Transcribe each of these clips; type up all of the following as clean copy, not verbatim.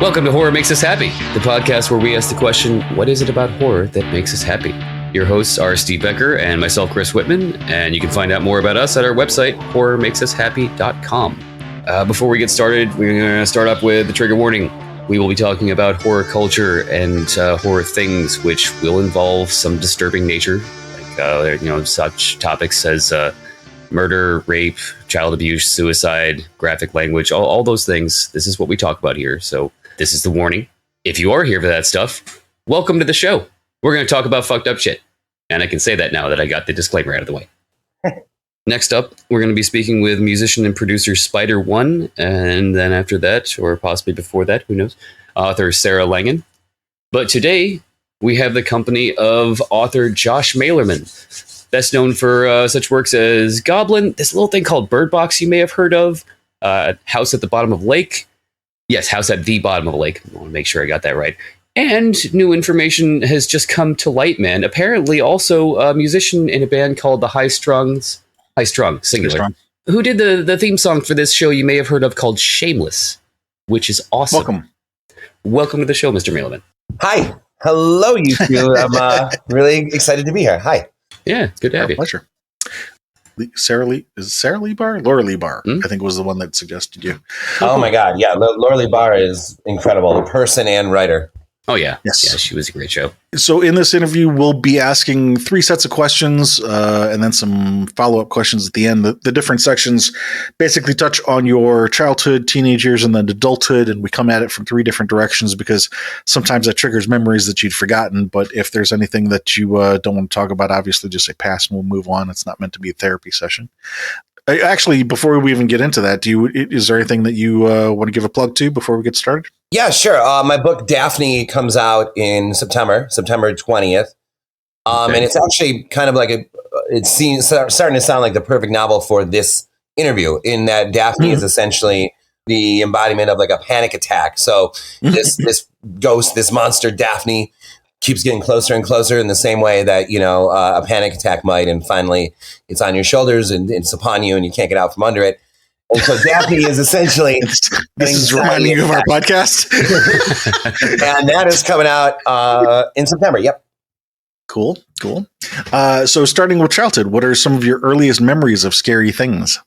Welcome to Horror Makes Us Happy, the podcast where we ask the question, what is it about horror that makes us happy? Your hosts are Steve Becker and myself, Chris Whitman, and you can find out more about us at our website, horrormakesushappy.com. Before we get started, we're going to start up with the trigger warning. We will be talking about horror culture and horror things, which will involve some disturbing nature, like such topics as murder, rape, child abuse, suicide, graphic language, all those things. This is what we talk about here. So this is the warning. If you are here for that stuff, welcome to the show. We're going to talk about fucked up shit. And I can say that now that I got the disclaimer out of the way. Next up, we're going to be speaking with musician and producer Spider One. And then after that, or possibly before that, who knows, author Sarah Langen. But today, we have the company of author Josh Malerman, best known for such works as Goblin, this little thing called Birdbox you may have heard of, House at the Bottom of Lake. Yes, House at the Bottom of the Lake. I want to make sure I got that right. And new information has just come to light, man. Apparently also a musician in a band called the High Strung, singular, who did the theme song for this show you may have heard of called Shameless, which is awesome. Welcome to the show, Mr. Malerman. Hi. Hello, you two. I'm really excited to be here. Hi. Yeah, good to have you. Pleasure. Sarah Lee Barr? Laura Lee Barr, I think was the one that suggested you. Oh my God. Yeah. Laura Lee Barr is incredible. Person and writer. Oh, yeah. Yes. Yeah, she was a great show. So in this interview, we'll be asking 3 sets of questions and then some follow-up questions at the end. The different sections basically touch on your childhood, teenage years, and then adulthood, and we come at it from 3 different directions because sometimes that triggers memories that you'd forgotten. But if there's anything that you don't want to talk about, obviously just say pass and we'll move on. It's not meant to be a therapy session. Actually, before we even get into that, is there anything that you want to give a plug to before we get started? Yeah, sure. My book Daphne comes out in September 20th. And it's actually kind of like it's starting to sound like the perfect novel for this interview, in that Daphne is essentially the embodiment of like a panic attack. So this ghost, this monster Daphne, keeps getting closer and closer in the same way that, a panic attack might. And finally, it's on your shoulders and it's upon you and you can't get out from under it. And so Daphne is essentially... This is reminding you of our podcast. And that is coming out in September. Yep. Cool. So starting with childhood, what are some of your earliest memories of scary things?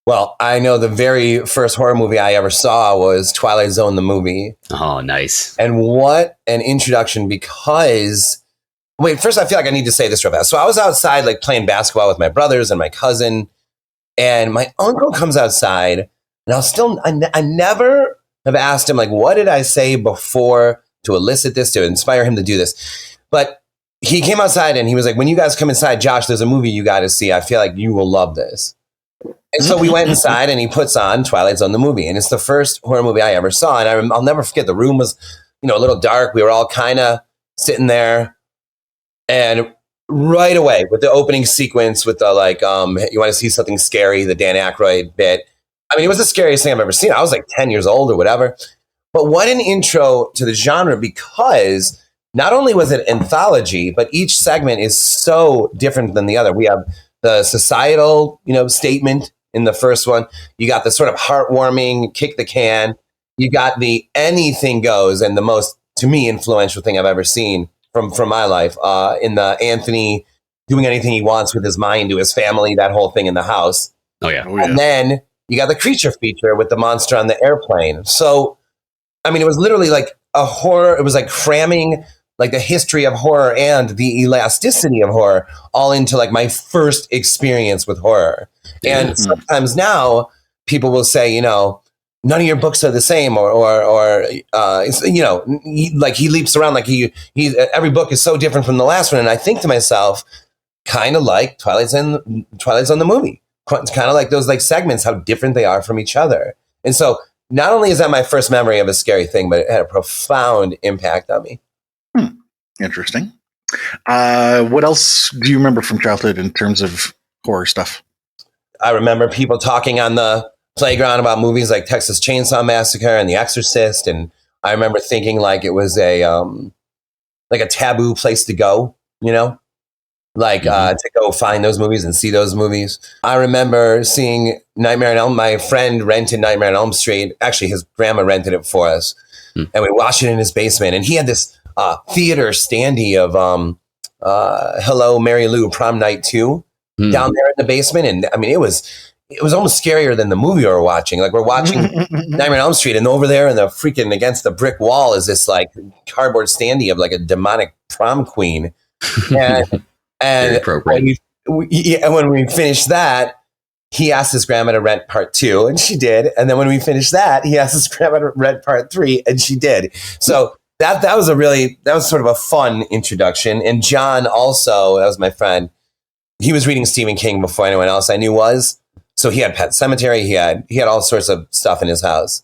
Well, I know the very first horror movie I ever saw was Twilight Zone, the movie. Oh, nice. And what an introduction, because... Wait, first I feel like I need to say this real fast. So I was outside like playing basketball with my brothers and my cousin, and my uncle comes outside, and I never have asked him, like, what did I say before to elicit this, to inspire him to do this? But he came outside and he was like, when you guys come inside, Josh, there's a movie you got to see. I feel like you will love this. And so we went inside and he puts on Twilight Zone, the movie. And it's the first horror movie I ever saw. And I'll never forget, the room was, a little dark. We were all kind of sitting there. And right away with the opening sequence with the you want to see something scary, the Dan Aykroyd bit. I mean, it was the scariest thing I've ever seen. I was like 10 years old or whatever. But what an intro to the genre, because not only was it anthology, but each segment is so different than the other. We have the societal, statement in the first one. You got the sort of heartwarming kick the can. You got the anything goes, and the most, to me, influential thing I've ever seen from my life, in the Anthony doing anything he wants with his mind to his family, that whole thing in the house. Oh, yeah. And then you got the creature feature with the monster on the airplane. So, I mean, it was literally like a horror. It was like cramming like the history of horror and the elasticity of horror all into like my first experience with horror. And sometimes now people will say, none of your books are the same, or he leaps around like he every book is so different from the last one. And I think to myself, kind of like Twilight Zone the movie. It's kind of like those like segments, how different they are from each other. And so not only is that my first memory of a scary thing, but it had a profound impact on me. Interesting. What else do you remember from childhood in terms of horror stuff? I remember people talking on the playground about movies like Texas Chainsaw Massacre and The Exorcist. And I remember thinking like it was a taboo place to go, to go find those movies and see those movies. I remember seeing Nightmare on Elm. My friend rented Nightmare on Elm Street. Actually, his grandma rented it for us. Hmm. and we watched it in his basement. And he had this theater standee of Hello, Mary Lou, Prom Night 2 down there in the basement. And I mean, it was almost scarier than the movie we were watching. Like, we're watching Nightmare on Elm Street, and over there in the freaking against the brick wall is this like cardboard standee of like a demonic prom queen. And when we finished that, he asked his grandma to rent part 2, and she did. And then when we finished that, he asked his grandma to rent part 3, and she did. So that was sort of a fun introduction. And John also, that was my friend, he was reading Stephen King before anyone else I knew was. So he had Pet Sematary. He had all sorts of stuff in his house.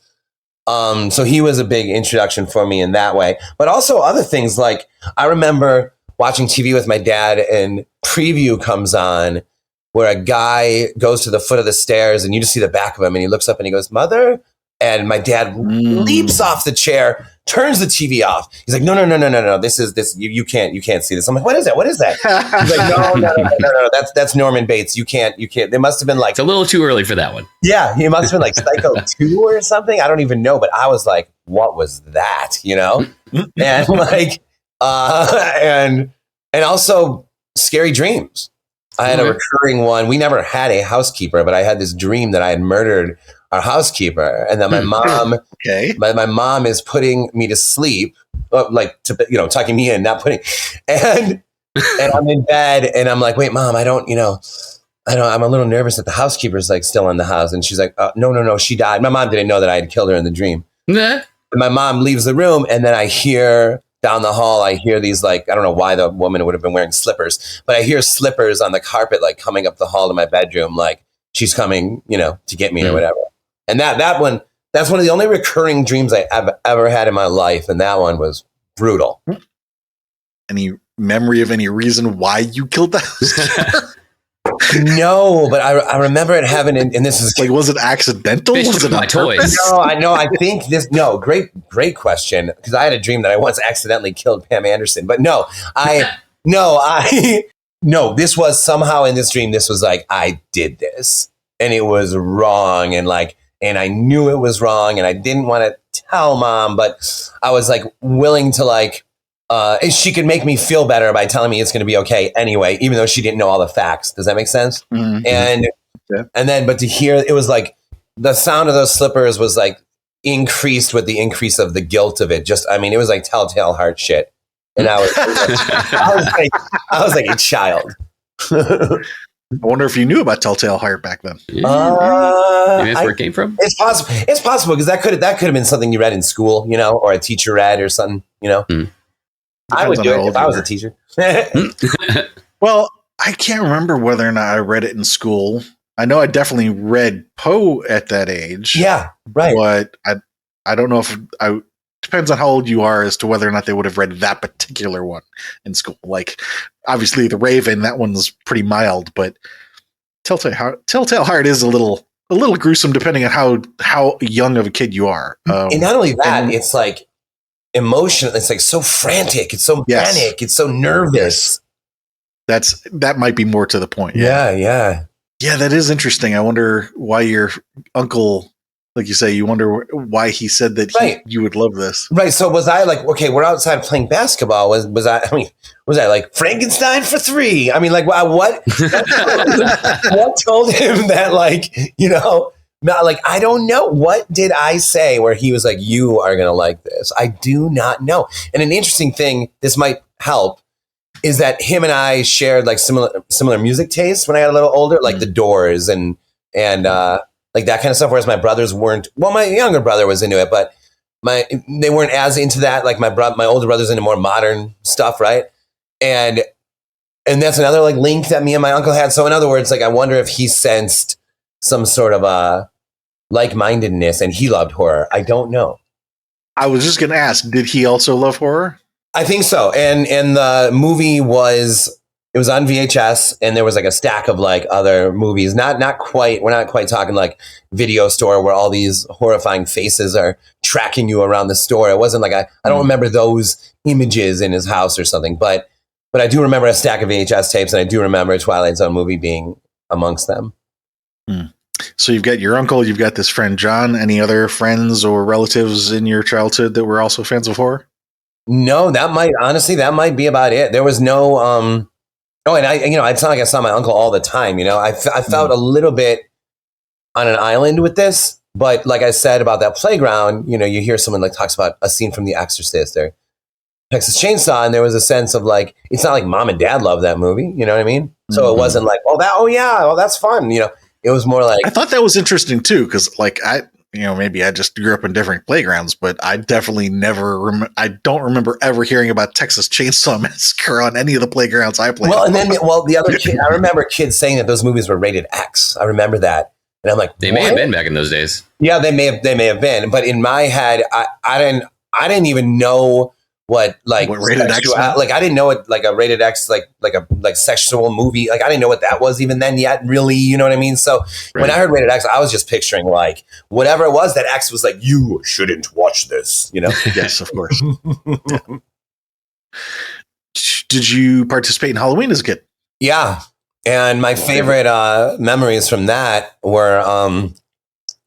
So he was a big introduction for me in that way. But also other things, like I remember watching TV with my dad, and Preview comes on where a guy goes to the foot of the stairs and you just see the back of him, and he looks up and he goes, "Mother?" And my dad leaps off the chair, turns the TV off. He's like, no. This you can't see this. I'm like, what is that? He's like, no. That's Norman Bates. You can't. There must have been like, it's a little too early for that one. Yeah, he must have been like Psycho 2 or something. I don't even know, but I was like, what was that? And like, and also Scary Dreams. I had a recurring one. We never had a housekeeper, but I had this dream that I had murdered our housekeeper, and that my mom, my mom is putting me to sleep, tucking me in, not putting, and I'm in bed, and I'm like, wait, Mom, I'm a little nervous that the housekeeper's like still in the house, and she's like, no, she died. My mom didn't know that I had killed her in the dream. And my mom leaves the room, and then I hear down the hall, I hear these, like, I don't know why the woman would have been wearing slippers, but I hear slippers on the carpet, like coming up the hall to my bedroom, like she's coming, to get me or whatever. And that's one of the only recurring dreams I ever had in my life. And that one was brutal. Any memory of any reason why you killed that housekeeper? No, but I remember it having, and this is like, was it accidental? Was it my toys? No, I think great question. Because I had a dream that I once accidentally killed Pam Anderson, but this was somehow in this dream. This was like, I did this and it was wrong. And I knew it was wrong and I didn't want to tell Mom, but I was like willing to she could make me feel better by telling me it's going to be okay anyway, even though she didn't know all the facts. Does that make sense? Mm-hmm. But to hear, it was like the sound of those slippers was like increased with the increase of the guilt of it. It was like telltale heart shit. And I was like a child. I wonder if you knew about Telltale Heart back then. Maybe that's where it came from. It's possible because that could have been something you read in school, or a teacher read or something, I would do it if I was a teacher. Well, I can't remember whether or not I read it in school. I know I definitely read Poe at that age. Yeah, right. But I don't know if depends on how old you are as to whether or not they would have read that particular one in school. Like, obviously, The Raven, that one's pretty mild, but Telltale Heart is a little gruesome depending on how young of a kid you are. And not only that, it's like emotional. It's like so frantic. It's so panic. It's so nervous. That might be more to the point. Yeah. Yeah, that is interesting. I wonder why your uncle, like you say, you wonder why he said that you would love this. Right. So was I like, okay, we're outside playing basketball. Was I like Frankenstein for 3? I mean, like, what? What told him that, like, not like, I don't know. What did I say where he was like, you are going to like this? I do not know. And an interesting thing, this might help, is that him and I shared like similar music tastes when I got a little older, like the Doors and like that kind of stuff. Whereas my brothers weren't. Well, my younger brother was into it, but they weren't as into that. Like my older brother's into more modern stuff, right? And that's another like link that me and my uncle had. So in other words, like I wonder if he sensed some sort of like-mindedness, and he loved horror. I don't know. I was just going to ask, did he also love horror? I think so. And the movie was on VHS, and there was like a stack of like other movies. Not quite. We're not quite talking like Video Store where all these horrifying faces are tracking you around the store. It wasn't like I don't remember those images in his house or something. But I do remember a stack of VHS tapes, and I do remember a Twilight Zone movie being amongst them. So you've got your uncle, you've got this friend John. Any other friends or relatives in your childhood that were also fans of horror? No, that might be about it. There was no, oh, and it's not like I saw my uncle all the time. I felt a little bit on an island with this, but like I said about that playground, you hear someone like talks about a scene from The Exorcist or Texas Chainsaw, and there was a sense of like, it's not like mom and dad love that movie. You know what I mean? So it wasn't like, that's fun. It was more like, I thought that was interesting too, because like maybe I just grew up in different playgrounds, but I definitely I don't remember ever hearing about Texas Chainsaw Massacre on any of the playgrounds I played. Well, and then the other kid, I remember kids saying that those movies were rated X. I remember that, and I'm like, they may have been back in those days. Yeah, they may have been, but in my head, I didn't even know what rated X, like I didn't know what like a rated X like sexual movie, like I didn't know what that was even then yet, really, you know what I mean? So when I heard rated X, I was just picturing like whatever it was that X was like, you shouldn't watch this, Yes, of course. Yeah. Did you participate in Halloween as a kid? Yeah, and my favorite memories from that were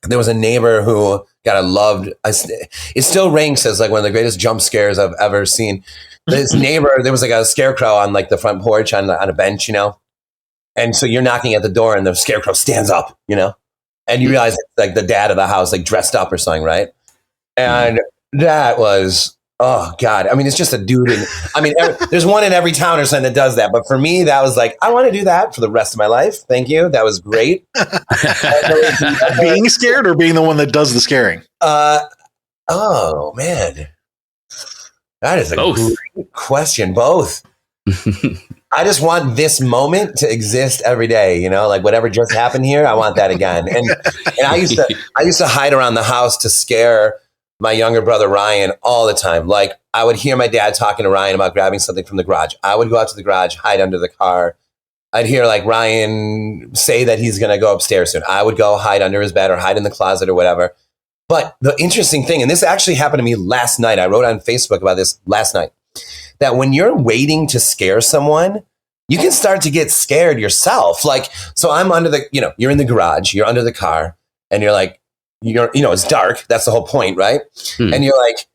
there was a neighbor who loved. It still ranks as like one of the greatest jump scares I've ever seen. This neighbor, there was like a scarecrow on like the front porch on a bench, and so you're knocking at the door and the scarecrow stands up, and you realize it's like the dad of the house, like dressed up or something, right? And that was, oh God. I mean, it's just a dude. There's one in every town or something that does that. But for me, that was like, I want to do that for the rest of my life. Thank you. That was great. Being scared or being the one that does the scaring? Oh man, that is a great question. Both. I just want this moment to exist every day, like whatever just happened here, I want that again. And I used to hide around the house to scare my younger brother Ryan all the time. Like I would hear my dad talking to Ryan about grabbing something from the garage. I would go out to the garage, hide under the car. I'd hear like Ryan say that he's going to go upstairs soon. I would go hide under his bed or hide in the closet or whatever. But the interesting thing, and this actually happened to me last night, I wrote on Facebook about this last night, that when you're waiting to scare someone, you can start to get scared yourself. Like, so I'm under you're in the garage, you're under the car, and you're like, it's dark. That's the whole point, right? And you're like,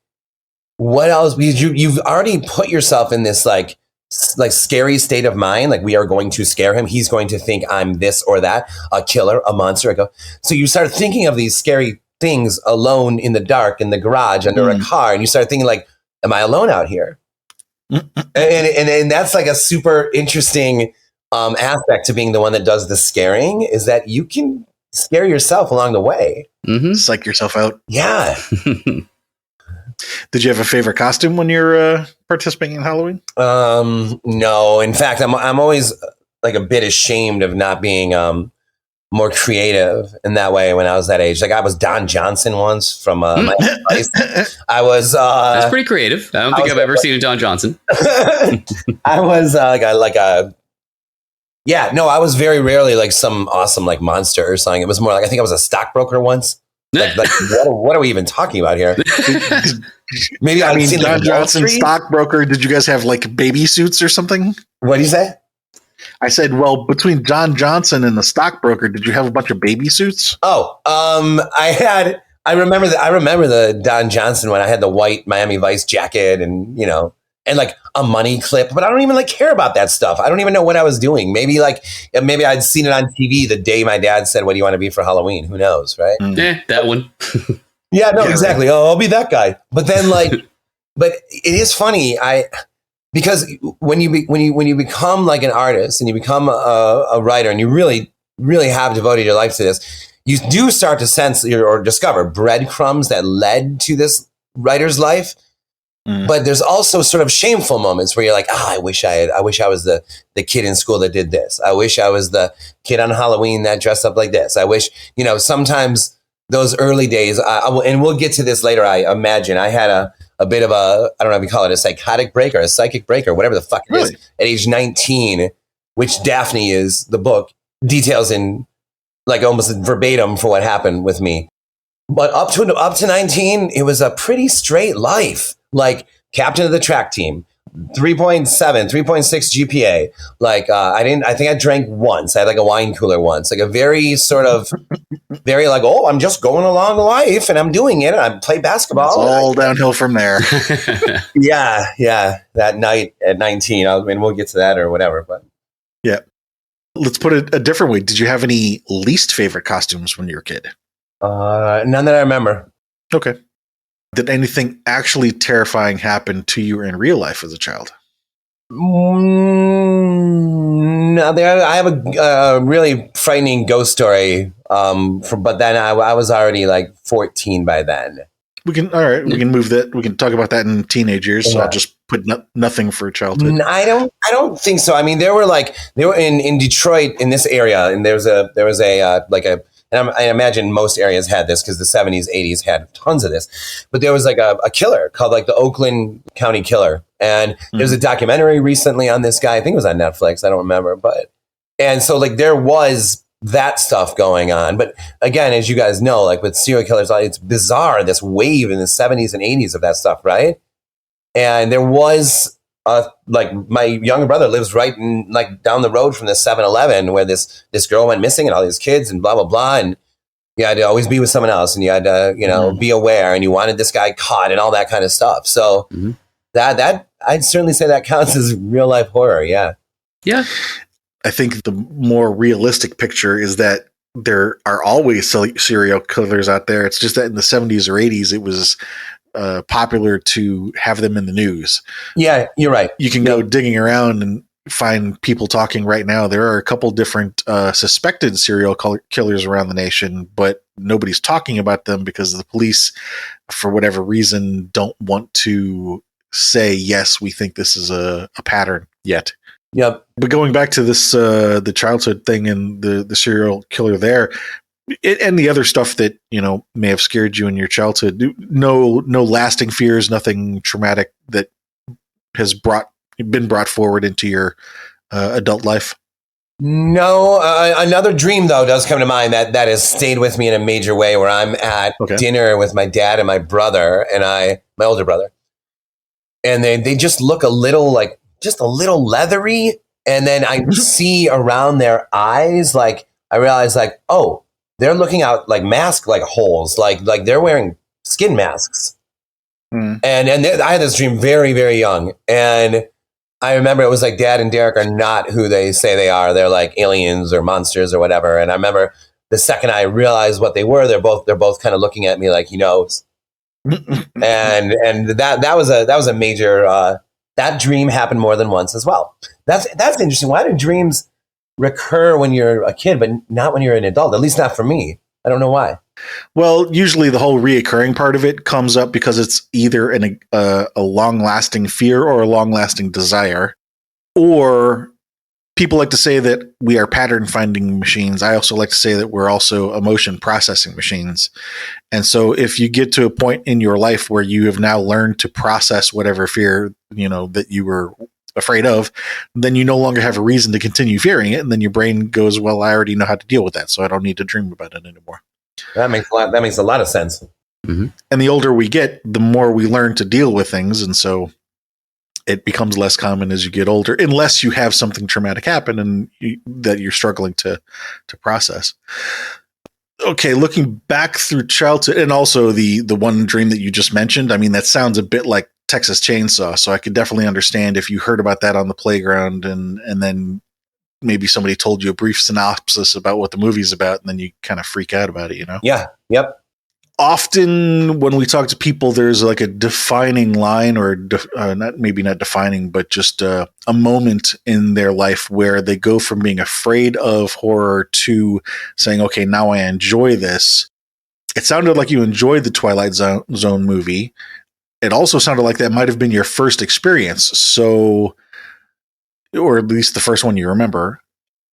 what else? Because you've already put yourself in this like scary state of mind. Like we are going to scare him. He's going to think I'm this or that, a killer, a monster. So you start thinking of these scary things alone in the dark in the garage under a car, and you start thinking like, am I alone out here? And that's like a super interesting aspect to being the one that does the scaring, is that you can scare yourself along the way. Psych yourself out. Yeah. Did you have a favorite costume when you're participating in Halloween? No. In fact, I'm always like a bit ashamed of not being more creative in that way when I was that age. Like I was Don Johnson once from my place. I was that's pretty creative. I don't think I've ever seen a Don Johnson. I was I was very rarely like some awesome like monster or something. It was more like, I think I was a stockbroker once. Like what are we even talking about here? Maybe seen Don Johnson stockbroker. Did you guys have like baby suits or something? What do you say? I said, well, between Don Johnson and the stockbroker, did you have a bunch of baby suits? Oh, I remember the Don Johnson one. I had the white Miami Vice jacket and like a money clip, but I don't even like care about that stuff. I don't even know what I was doing. Maybe I'd seen it on TV the day my dad said, "What do you want to be for Halloween?" Who knows, right? Yeah, that one. Yeah, no, exactly. Right. Oh, I'll be that guy. But then but it is funny. Because when you become like an artist and you become a writer and you really, really have devoted your life to this, you do start to sense or discover breadcrumbs that led to this writer's life. But there's also sort of shameful moments where you're like, I wish I was the kid in school that did this. I wish I was the kid on Halloween that dressed up like this. I wish, sometimes those early days, and we'll get to this later, I imagine. I had a bit of I don't know if you call it a psychotic break or a psychic break or whatever the fuck it is at age 19, which Daphne is, the book, details in like almost verbatim for what happened with me. But up to 19, it was a pretty straight life. Like captain of the track team, 3.7, 3.6 GPA. Like, I think I drank once. I had like a wine cooler once, like a very sort of, very like, oh, I'm just going along life and I'm doing it. And I play basketball. It's all downhill from there. Yeah. That night at 19, I mean, we'll get to that or whatever, but. Yeah. Let's put it a different way. Did you have any least favorite costumes when you were a kid? None that I remember. Okay. Did anything actually terrifying happen to you in real life as a child? No, I have a really frightening ghost story. But then I was already like 14 by then. We can move that. We can talk about that in teenage years. So I'll just put nothing for childhood. I don't think so. I mean, they were in Detroit in this area, and there was a and I imagine most areas had this because the 70s, 80s had tons of this. But there was like a killer called like the Oakland County Killer. And there's a documentary recently on this guy. I think it was on Netflix. I don't remember. And so like there was that stuff going on. But again, as you guys know, like with serial killers, it's bizarre, this wave in the 70s and 80s of that stuff, right? And there was like my younger brother lives right in, like down the road from the 7-Eleven where this girl went missing and all these kids and blah, blah, blah. And you had to always be with someone else and you had to, be aware and you wanted this guy caught and all that kind of stuff. So that I'd certainly say that counts as real life horror. Yeah. Yeah. I think the more realistic picture is that there are always serial killers out there. It's just that in the 70s or 80s, it was popular to have them in the news. Yeah, you're right. You can go digging around and find people talking right now. There are a couple different suspected serial killers around the nation, but nobody's talking about them because the police, for whatever reason, don't want to say, yes, we think this is a pattern yet. Yep. But going back to this, the childhood thing and the serial killer there, and the other stuff that, may have scared you in your childhood, no lasting fears, nothing traumatic that has been brought forward into your adult life. No, another dream though does come to mind that has stayed with me in a major way, where I'm at dinner with my dad and my brother and my older brother, and they just look a little leathery, and then I see around their eyes, like I realize like, oh, they're looking out like mask like holes, like they're wearing skin masks. And I had this dream very, very young, and I remember it was like Dad and Derek are not who they say they are. They're like aliens or monsters or whatever. And I remember the second I realized what they were, they're both kind of looking at me like he knows. and that was a major. That dream happened more than once as well. That's interesting. Why do dreams recur when you're a kid, but not when you're an adult? At least not for me. I don't know why. Well, usually the whole reoccurring part of it comes up because it's either a long-lasting fear or a long-lasting desire. Or people like to say that we are pattern-finding machines. I also like to say that we're also emotion processing machines. And so if you get to a point in your life where you have now learned to process whatever fear, that you were afraid of, then you no longer have a reason to continue fearing it. And then your brain goes, well, I already know how to deal with that, so I don't need to dream about it anymore. That makes a lot of sense. Mm-hmm. And the older we get, the more we learn to deal with things. And so it becomes less common as you get older, unless you have something traumatic happen and that you're struggling to process. Okay, looking back through childhood, and also the one dream that you just mentioned, I mean, that sounds a bit like Texas Chainsaw. So I could definitely understand if you heard about that on the playground and then maybe somebody told you a brief synopsis about what the movie's about, and then you kind of freak out about it, Yeah. Yep. Often when we talk to people, there's like a defining line or not defining, but just a moment in their life where they go from being afraid of horror to saying, okay, now I enjoy this. It sounded like you enjoyed the Twilight Zone movie. It also sounded like that might have been your first experience. So, or at least the first one you remember.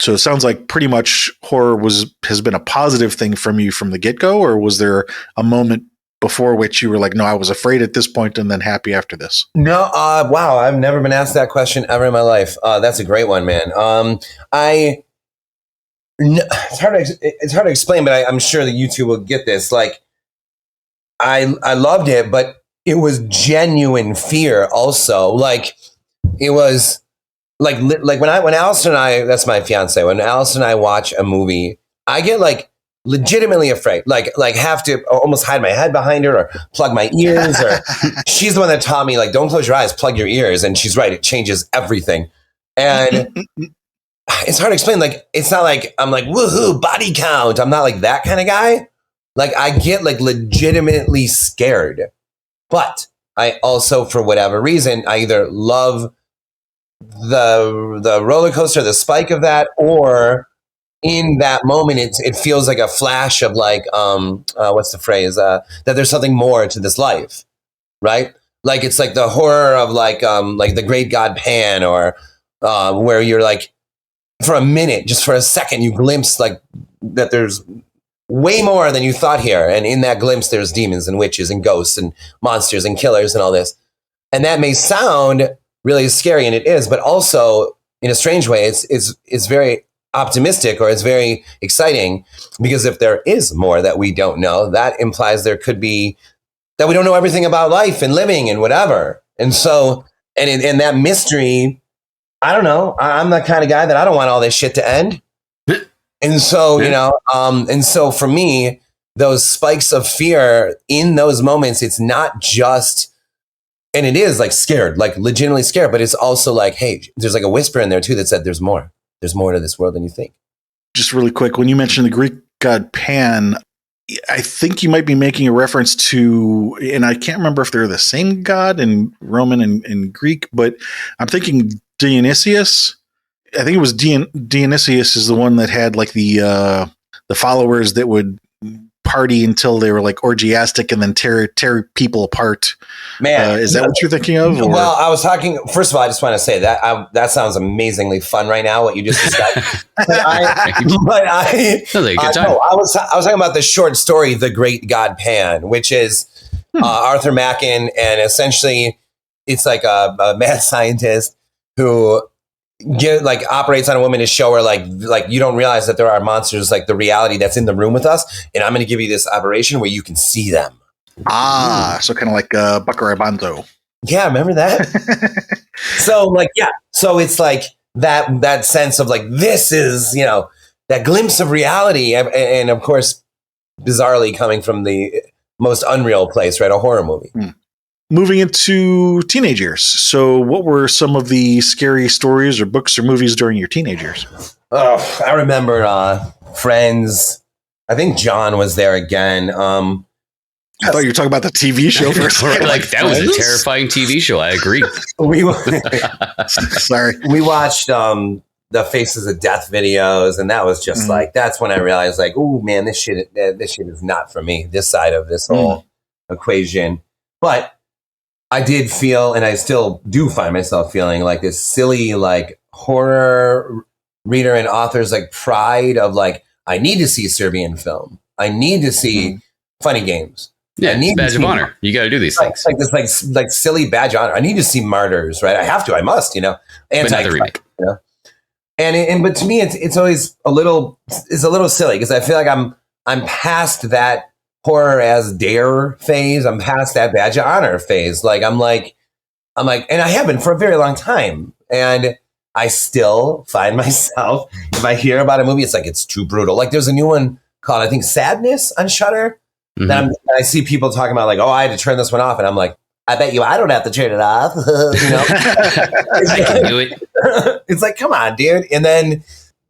So it sounds like pretty much horror has been a positive thing from you from the get-go, or was there a moment before which you were like, no, I was afraid at this point and then happy after this? No, wow, I've never been asked that question ever in my life. That's a great one, man. It's hard to explain, but I'm sure that you two will get this. Like, I loved it, but it was genuine fear also. Like, it was like when Allison and I, that's my fiance, when Allison and I watch a movie, I get like legitimately afraid, like have to almost hide my head behind her or plug my ears, or she's the one that taught me, like, don't close your eyes, plug your ears. And she's right. It changes everything. And it's hard to explain. Like, it's not like I'm like, woohoo, body count. I'm not like that kind of guy. Like, I get like legitimately scared, but I also, for whatever reason, I either love the roller coaster, the spike of that, or in that moment, it feels like a flash of like, what's the phrase? That there's something more to this life, right? Like, it's like the horror of like the Great God Pan, or where you're like, for a minute, just for a second, you glimpse like that there's way more than you thought here. And in that glimpse, there's demons and witches and ghosts and monsters and killers and all this. And that may sound really scary, and it is, but also in a strange way, it's very optimistic, or it's very exciting, because if there is more that we don't know, that implies there could be that we don't know everything about life and living and whatever. And so, and that mystery, I don't know. I'm the kind of guy that I don't want all this shit to end. And so, and so for me, those spikes of fear in those moments, it's not just, and it is like scared, like legitimately scared, but it's also like, hey, there's like a whisper in there too that said, there's more to this world than you think. Just really quick, when you mentioned the Greek god Pan, I think you might be making a reference to, and I can't remember if they're the same god in Roman and Greek, but I'm thinking Dionysius. I think it was Dionysius is the one that had like the followers that would party until they were like orgiastic and then tear people apart. Man, is that what you're thinking of? Or? Well, I was talking. First of all, I just want to say that that sounds amazingly fun right now, what you just described. I was talking about the short story, The Great God Pan, which is Arthur Machen, and essentially it's like a mad scientist who operates on a woman to show her like you don't realize that there are monsters, like the reality that's in the room with us, and I'm going to give you this operation where you can see them. So kind of like Buckaroo Banzo. Yeah, remember that? So it's like that sense of like, this is, that glimpse of reality, and of course bizarrely coming from the most unreal place, right? A horror movie. Moving into teenage years. So what were some of the scary stories or books or movies during your teenage years? Oh, I remember Friends. I think John was there again. I thought you were talking about the TV show for a second. Like, that was a terrifying TV show. I agree. Sorry. We watched the Faces of Death videos, and that was just like, that's when I realized, like, oh man, this shit is not for me, this side of this whole equation. But I did feel, and I still do find myself feeling like this silly, like, horror reader and author's like pride of like, I need to see Serbian film. I need to see Funny Games. Yeah, it's badge of honor. You got to do these things. Like this, like silly badge of honor. I need to see Martyrs, right? I have to. I must. But not the remake. But to me, it's always a little silly, because I feel like I'm past that horror as dare phase. I'm past that badge of honor phase. Like I'm like, and I have been for a very long time, and I still find myself, if I hear about a movie, it's like, it's too brutal. Like there's a new one called, I think, Sadness on Shudder. That I see people talking about, like, oh, I had to turn this one off, and I'm like, I bet you I don't have to turn it off. I can do it. It's like, come on, dude. And then,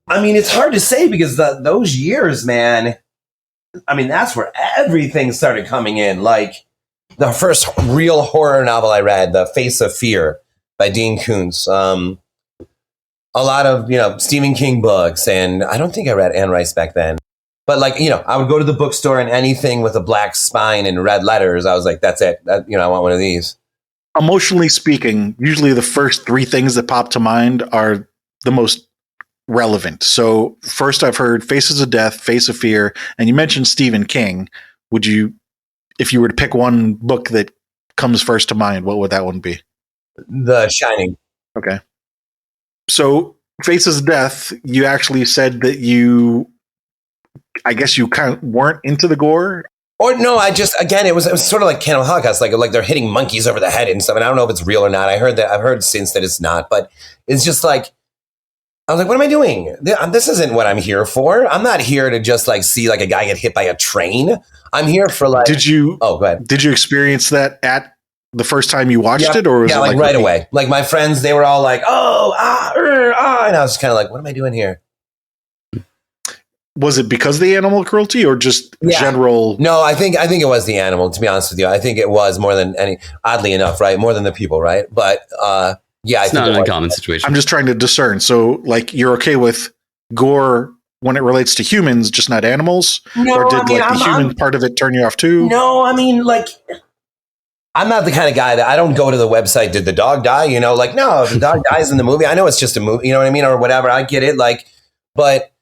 I mean, it's hard to say, because those years, man, I mean, that's where everything started coming in. Like the first real horror novel I read, The Face of Fear by Dean Koontz. A lot of, Stephen King books, and I don't think I read Anne Rice back then. But like, I would go to the bookstore, and anything with a black spine and red letters, I was like, that's it. I want one of these. Emotionally speaking, usually the first three things that pop to mind are the most relevant. So first I've heard Faces of Death, Face of Fear, and you mentioned Stephen King. Would you, if you were to pick one book that comes first to mind, what would that one be? The Shining. Okay. So Faces of Death, you actually said that I guess you kind of weren't into the gore. Or no, it was sort of like Cannibal Holocaust, like they're hitting monkeys over the head and stuff. And I don't know if it's real or not. I've heard since that it's not, but it's just like, I was like, what am I doing? This isn't what I'm here for. I'm not here to just like see like a guy get hit by a train. I'm here for like. Oh, go ahead. Did you experience that at the first time you watched it, or was it like right away? Like my friends, they were all like, "Oh, and I was just kind of like, what am I doing here?" Was it because of the animal cruelty or just general? No, I think it was the animal. To be honest with you, I think it was more than any. Oddly enough, right? More than the people, right? But it's not an uncommon situation. I'm just trying to discern. So, like, you're okay with gore when it relates to humans, just not animals? No, or did the human part of it turn you off too? No, I mean, like, I'm not the kind of guy that I don't go to the website. Did the dog die? You know, like, no, if the dog dies in the movie, I know it's just a movie. You know what I mean, or whatever. I get it. Like, but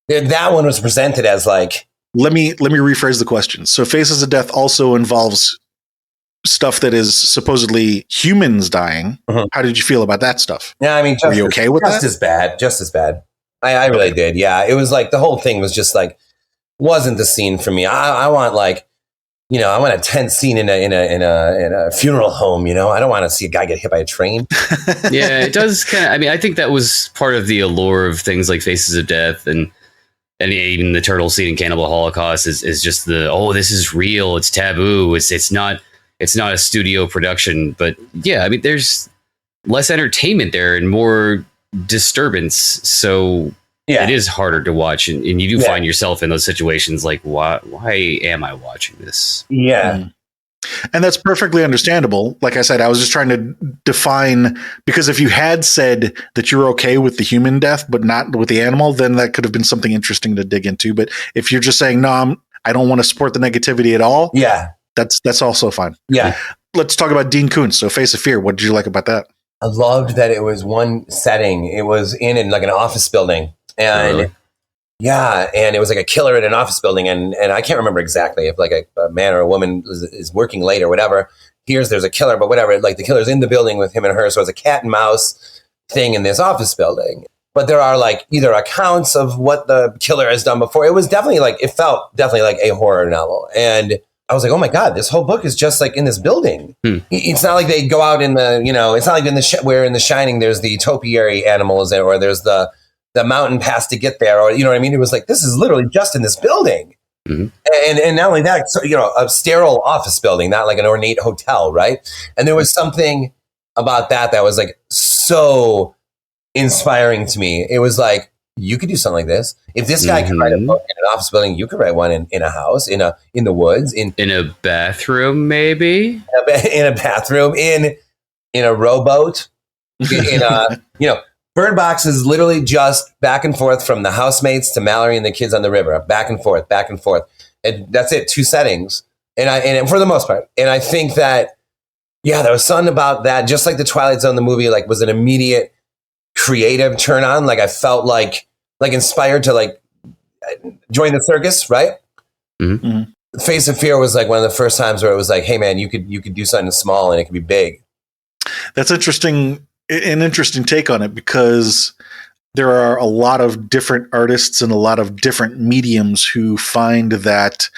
that one was presented as like. Let me rephrase the question. So, Faces of Death also involves stuff that is supposedly humans dying. Mm-hmm. How did you feel about that stuff? Yeah, I mean, were you okay with that? Just as bad. I really did. Yeah, it was like the whole thing was just like wasn't the scene for me. I want like, you know, I want a tense scene in a funeral home. You know, I don't want to see a guy get hit by a train. Yeah, it does kind of. I mean, I think that was part of the allure of things like Faces of Death and even the turtle scene in Cannibal Holocaust is just this is real. It's taboo. It's not a studio production. But yeah, I mean, there's less entertainment there and more disturbance, so it is harder to watch, and you do find yourself in those situations like, why am I watching this? And that's perfectly understandable. Like I said, I was just trying to define, because if you had said that you're okay with the human death but not with the animal, then that could have been something interesting to dig into. But if you're just saying, no, I don't want to support the negativity at all, that's also fine. Let's talk about Dean Koontz. So Face of Fear, what did you like about that? I loved that it was one setting. It was in like an office building, and and it was like a killer in an office building, and I can't remember exactly if like a man or a woman is working late or whatever. There's a killer, but whatever. Like the killer's in the building with him and her, so it's a cat and mouse thing in this office building. But there are like either accounts of what the killer has done before. It was definitely like it felt definitely like a horror novel, and I was like, oh my God, this whole book is just like in this building. It's not like they go out in the, you know, it's not like in where in The Shining there's the topiary animals or there's the mountain pass to get there, or, you know what I mean? It was like, this is literally just in this building. And not only that, so, you know, a sterile office building, not like an ornate hotel, right? And there was something about that was like so inspiring to me. It was like, you could do something like this. If this guy could write a book in an office building, you could write one in a house, in the woods, in a bathroom, maybe in a bathroom, in a rowboat, in a Birdbox is literally just back and forth from the housemates to Mallory and the kids on the river, back and forth, and that's it. 2 settings, and for the most part, and I think that there was something about that, just like the Twilight Zone, the movie, like was an immediate creative turn on. Like I felt like inspired to like join the circus, right? Face of Fear was like one of the first times where it was like, hey man, you could do something small and it could be big. That's interesting. An interesting take on it, because there are a lot of different artists and a lot of different mediums who find that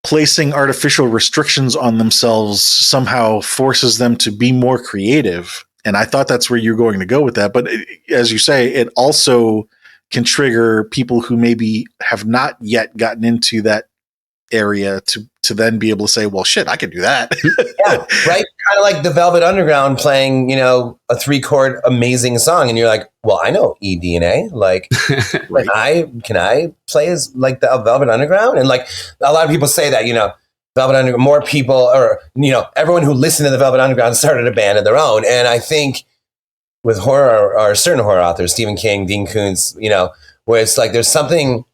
placing artificial restrictions on themselves somehow forces them to be more creative. And I thought that's where you're going to go with that. But as you say, it also can trigger people who maybe have not yet gotten into that area to then be able to say, well, shit, I could do that. Right? Kind of like the Velvet Underground playing, you know, a 3-chord amazing song. And you're like, well, I know E, D, and A. Like, can I play as like the Velvet Underground? And like a lot of people say that, you know, Velvet Underground, more people, or, you know, everyone who listened to the Velvet Underground started a band of their own. And I think with horror, or certain horror authors, Stephen King, Dean Koontz, you know, where it's like there's something,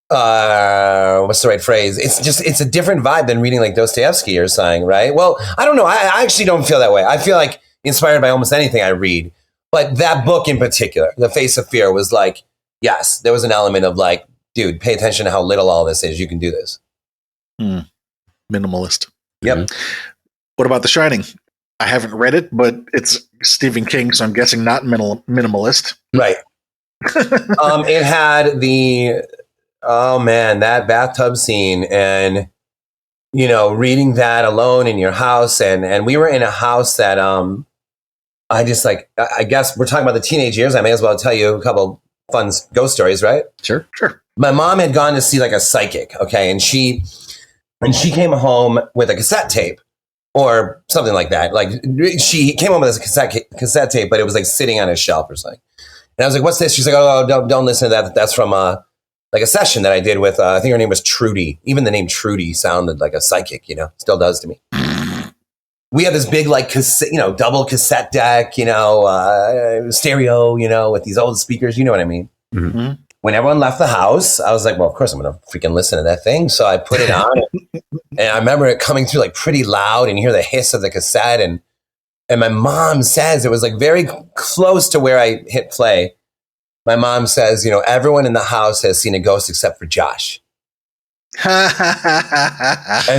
what's the right phrase? It's a different vibe than reading like Dostoevsky or something, right? Well, I don't know. I actually don't feel that way. I feel like inspired by almost anything I read. But that book in particular, The Face of Fear, was like, yes, there was an element of like, dude, pay attention to how little all this is. You can do this. Minimalist. Yep. What about The Shining? I haven't read it, but it's Stephen King, so I'm guessing not minimalist. Right. It had the Oh man, that bathtub scene, and reading that alone in your house, and we were in a house that I just I guess we're talking about the teenage years. I may as well tell you a couple fun ghost stories, right? Sure. My mom had gone to see like a psychic, okay, and she came home with a cassette tape or something like that. Like she came home with a cassette tape, but it was like sitting on a shelf or something. And I was like, "What's this?" She's like, "Oh, don't listen to that. That's from like a session that I did with I think her name was Trudy. Even the name Trudy sounded like a psychic, still does to me." We had this big like cassette, double cassette deck, stereo, with these old speakers. You know what I mean? Mm-hmm. When everyone left the house, I was like, well, of course I'm going to freaking listen to that thing. So I put it on and I remember it coming through like pretty loud and you hear the hiss of the cassette. And my mom says, it was like very close to where I hit play. My mom says, everyone in the house has seen a ghost except for Josh. And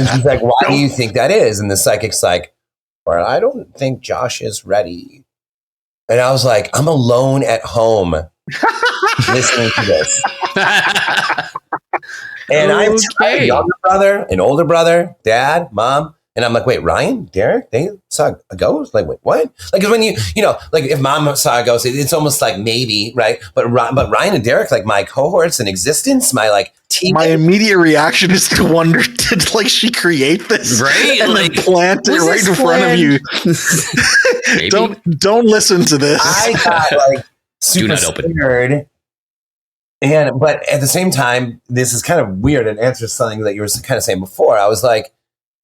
she's like, why do you think that is? And the psychic's like, well, I don't think Josh is ready. And I was like, I'm alone at home listening to this. And I have a younger brother, an older brother, dad, mom. And I'm like, wait, Ryan, Derek, they saw a ghost? Like, wait, what? Like, because when like if mom saw a ghost, it's almost like maybe, right? But Ryan and Derek, like my cohorts in existence, my like team. My immediate reaction is to wonder, did like she create this? Right? And then plant it right in front of you. Don't listen to this. I got like super scared. But at the same time, this is kind of weird and answers something that you were kind of saying before. I was like,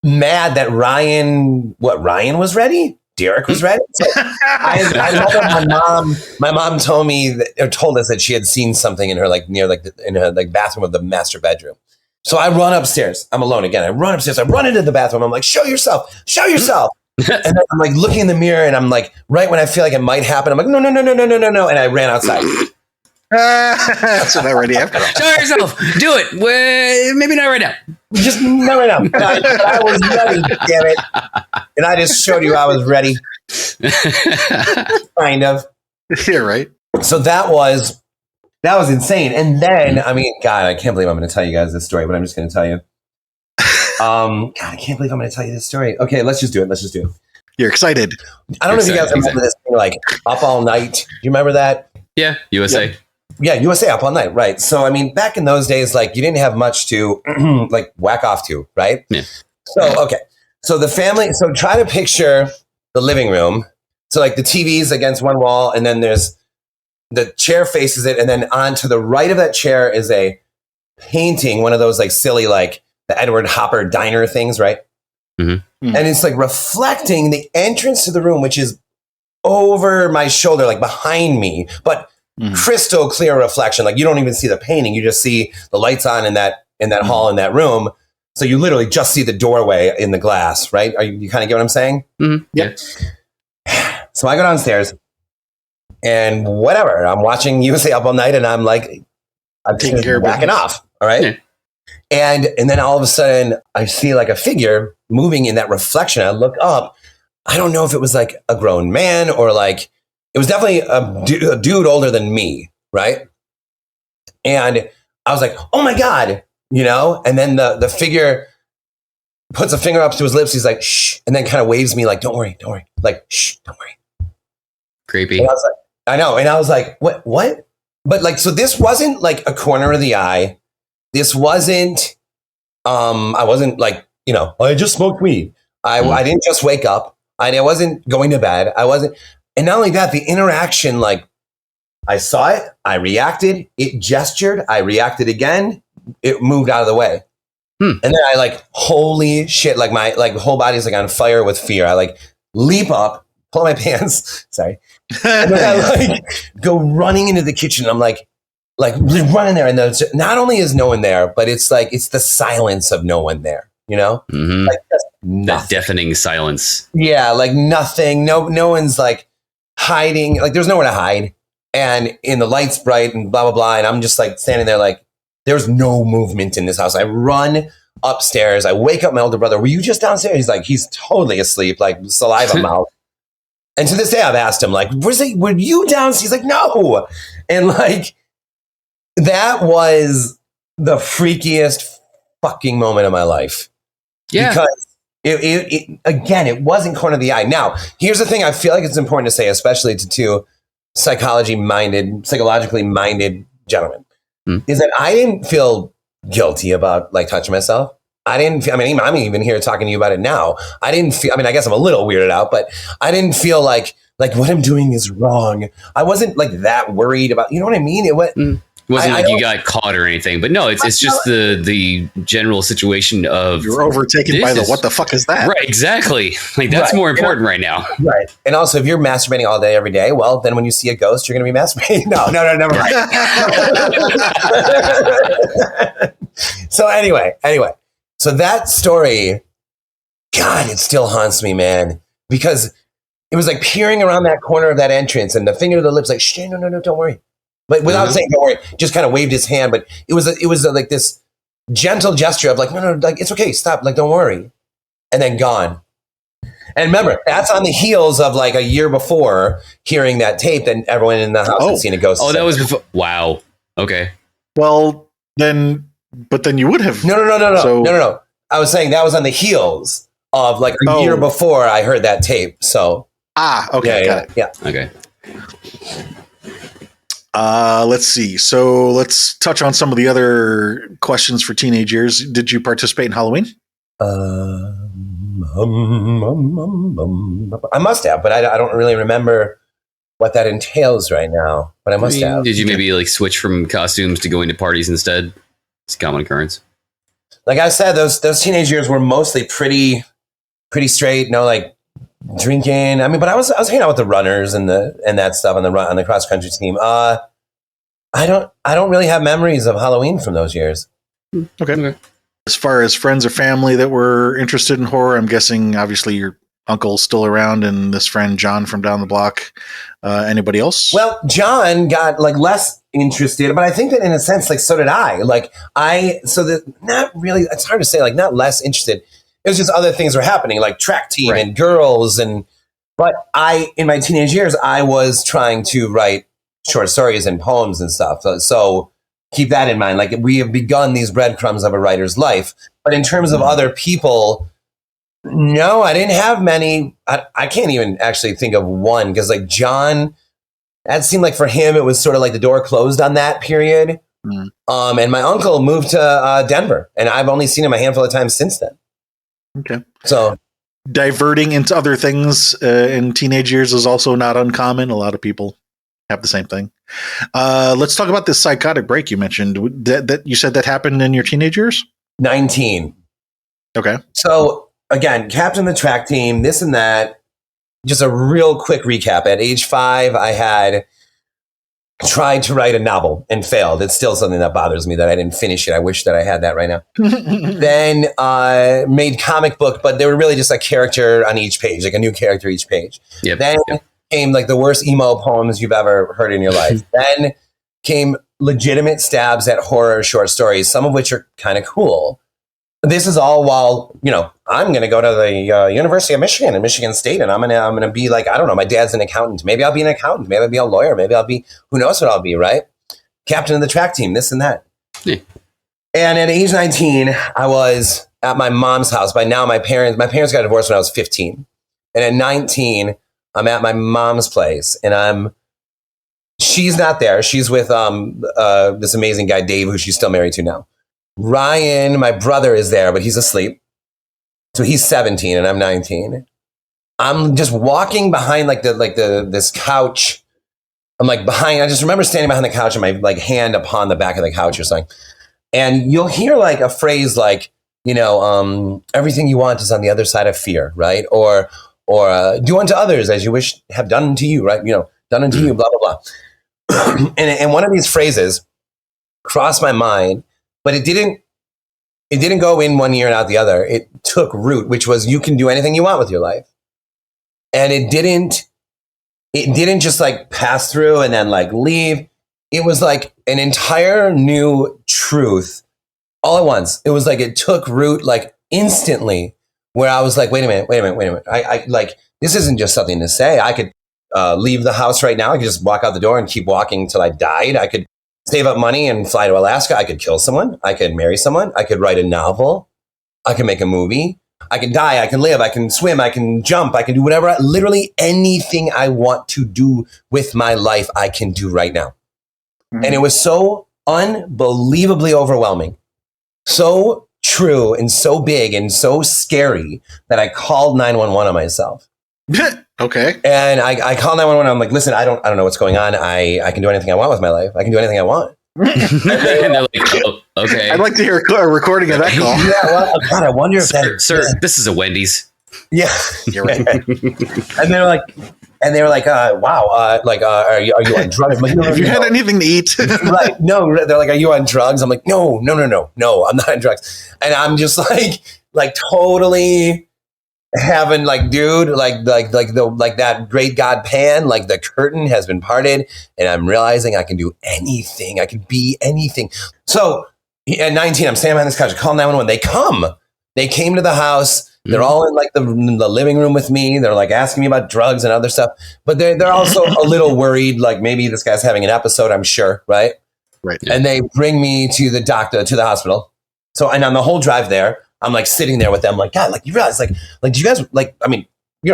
mad that Ryan was ready. Derek was ready. So I remember my mom told me or told us that she had seen something in her like near like in her like bathroom of the master bedroom. So I run upstairs. I'm alone again. I run upstairs. I run into the bathroom. I'm like, show yourself. And then I'm like looking in the mirror and I'm like, right when I feel like it might happen, I'm like, no. And I ran outside. That's what I already have. Show yourself. Do it. Well, maybe not right now. Just not right now. But I was ready, damn it. And I just showed you I was ready. Kind of. Yeah, right. So that was insane. And then, I mean, God, I can't believe I'm going to tell you guys this story, but I'm just going to tell you. God, I can't believe I'm going to tell you this story. Okay, let's just do it. You're excited. I don't know if you guys remember this thing, like Up All Night. Do you remember that? Yeah, USA. Yeah, USA Up All Night, right. So, I mean, back in those days, like, you didn't have much to, like, whack off to, right? Yeah. So, okay. So, the family, so try to picture the living room. So, like, the TV's against one wall, and then there's the chair faces it, and then on to the right of that chair is a painting, one of those, like, silly, like, the Edward Hopper diner things, right? Mm-hmm. And it's, like, reflecting the entrance to the room, which is over my shoulder, like, behind me, but crystal clear reflection. Like you don't even see the painting. You just see the lights on in that hall, in that room. So you literally just see the doorway in the glass, right? You kind of get what I'm saying? Mm-hmm. Yeah. So I go downstairs and whatever, I'm watching USA Up All Night and I'm like, I'm taking care of backing off. All right. Yeah. And then all of a sudden I see like a figure moving in that reflection. I look up. I don't know if it was like a grown man or like, it was definitely a dude older than me, right? And I was like, oh my God, And then the figure puts a finger up to his lips. He's like, shh. And then kind of waves me like, don't worry. Like, shh, don't worry. Creepy. And I was like, I know. And I was like, what? But like, so this wasn't like a corner of the eye. This wasn't, I wasn't like, I just smoked weed. I didn't just wake up. I wasn't going to bed. I wasn't. And not only that, the interaction, like I saw it, I reacted, it gestured, I reacted again, it moved out of the way. And then I like, holy shit, like my whole body's like on fire with fear. I like leap up, pull my pants, sorry. And then I like go running into the kitchen. I'm like running there. And not only is no one there, but it's like, it's the silence of no one there, Mm-hmm. Like just nothing. That deafening silence. Yeah, like nothing. No one's like hiding, like there's nowhere to hide, and in the lights bright and blah blah blah, and I'm just like standing there like there's no movement in this house. I run upstairs, I wake up my older brother. Were you just downstairs? He's like, he's totally asleep, like saliva mouth. And to this day I've asked him like, were you downstairs? He's like, no. And like that was the freakiest fucking moment of my life. Yeah. Because it wasn't corner of the eye. Now, here's the thing I feel like it's important to say, especially to two psychologically minded gentlemen, is that I didn't feel guilty about like touching myself. I'm even here talking to you about it now. I didn't feel, I guess I'm a little weirded out, but I didn't feel like what I'm doing is wrong. I wasn't like that worried about, you know what I mean? It wasn't like you got caught or anything, but no, it's just the general situation of you're overtaken by what the fuck is that? Right, exactly. Like that's more important right now. Right. And also if you're masturbating all day, every day, well, then when you see a ghost, you're going to be masturbating. No, never mind. So anyway. So that story, God, it still haunts me, man, because it was like peering around that corner of that entrance and the finger to the lips, like, shh, no, don't worry. But without saying don't worry, just kind of waved his hand. But it was like this gentle gesture of like, no, like, it's okay, stop, like, don't worry. And then gone. And remember, that's on the heels of like a year before hearing that tape that everyone in the house had seen a ghost. Oh, that was before. Wow. Okay. Well, then you would have. No. No. I was saying that was on the heels of like a year before I heard that tape. So. Okay. Got it. Yeah. Okay. Let's see. So let's touch on some of the other questions for teenage years. Did you participate in Halloween? I must have, but I don't really remember what that entails right now. But I must have. Did you maybe like switch from costumes to going to parties instead? It's a common occurrence. Like I said, those teenage years were mostly pretty straight. No, like drinking. But I was hanging out with the runners and that stuff on the cross country team. I don't really have memories of Halloween from those years. Okay. As far as friends or family that were interested in horror, I'm guessing obviously your uncle's still around and this friend John from down the block. Anybody else? Well, John got like less interested, but I think that in a sense, like so did I. Not really. It's hard to say. Like not less interested. It was just other things were happening, like track team and girls, but in my teenage years, I was trying to write short stories and poems and stuff. So keep that in mind. Like we have begun these breadcrumbs of a writer's life, but in terms of other people, no, I didn't have many. I can't even actually think of one because like John, that seemed like for him, it was sort of like the door closed on that period. And my uncle moved to Denver and I've only seen him a handful of times since then. Okay. So diverting into other things in teenage years is also not uncommon. A lot of people have the same thing. Let's talk about this psychotic break you mentioned. That you said that happened in your teenage years? 19. Okay. So again, captain of the track team, this and that. Just a real quick recap. At age 5, I had tried to write a novel and failed. It's still something that bothers me that I didn't finish it. I wish that I had that right now. Then made comic book, but they were really just a character on each page, like a new character each page. Then came like the worst emo poems you've ever heard in your life. Then came legitimate stabs at horror short stories, some of which are kind of cool. This is all while, I'm going to go to the University of Michigan and Michigan State, and I'm going to be like, I don't know, my dad's an accountant. Maybe I'll be an accountant. Maybe I'll be a lawyer. Maybe I'll be, who knows what I'll be, right? Captain of the track team, this and that. Yeah. And at age 19, I was at my mom's house. By now, my parents got divorced when I was 15. And at 19, I'm at my mom's place, and she's not there. She's with this amazing guy, Dave, who she's still married to now. Ryan, my brother, is there, but he's asleep. So he's 17 and I'm 19. I'm just walking behind this couch. I'm like behind, I just remember standing behind the couch and my like hand upon the back of the couch or something. And you'll hear like a phrase like, everything you want is on the other side of fear, right? Or do unto others as you wish have done unto you, right? Done unto you, blah, blah, blah. and one of these phrases crossed my mind. But it didn't go in one ear and out the other. It took root, which was you can do anything you want with your life. And it didn't just like pass through and then like leave. It was like an entire new truth all at once. It was like it took root like instantly where I was like, wait a minute. I like, this isn't just something to say. I could leave the house right now. I could just walk out the door and keep walking till I died. I could save up money and fly to Alaska. I could kill someone. I could marry someone. I could write a novel. I can make a movie. I can die. I can live. I can swim. I can jump. I can do whatever. Literally anything I want to do with my life, I can do right now. Mm-hmm. And it was so unbelievably overwhelming, so true and so big and so scary that I called 911 on myself. Okay. And I called 911. I'm like, listen, I don't know what's going on. I can do anything I want with my life. I can do anything I want. And they're like, oh, okay. I'd like to hear a recording of that call. Yeah, well, God, I wonder if Sir, this is a Wendy's. Yeah, you're right. And they were like, wow, are you on drugs? I'm like, no, have you had anything to eat? Right? No, they're like, are you on drugs? I'm like, no, I'm not on drugs. And I'm just like totally having dude, that great God Pan, like the curtain has been parted, and I'm realizing I can do anything. I can be anything. So at 19, I'm standing behind this couch. I call 911. They came to the house. They're all in the living room with me. They're asking me about drugs and other stuff, but they're also a little worried. Maybe this guy's having an episode. I'm sure, right? Right. And they bring me to the doctor, to the hospital. So, and on the whole drive there, I'm sitting there with them, God, you realize, do you guys not do you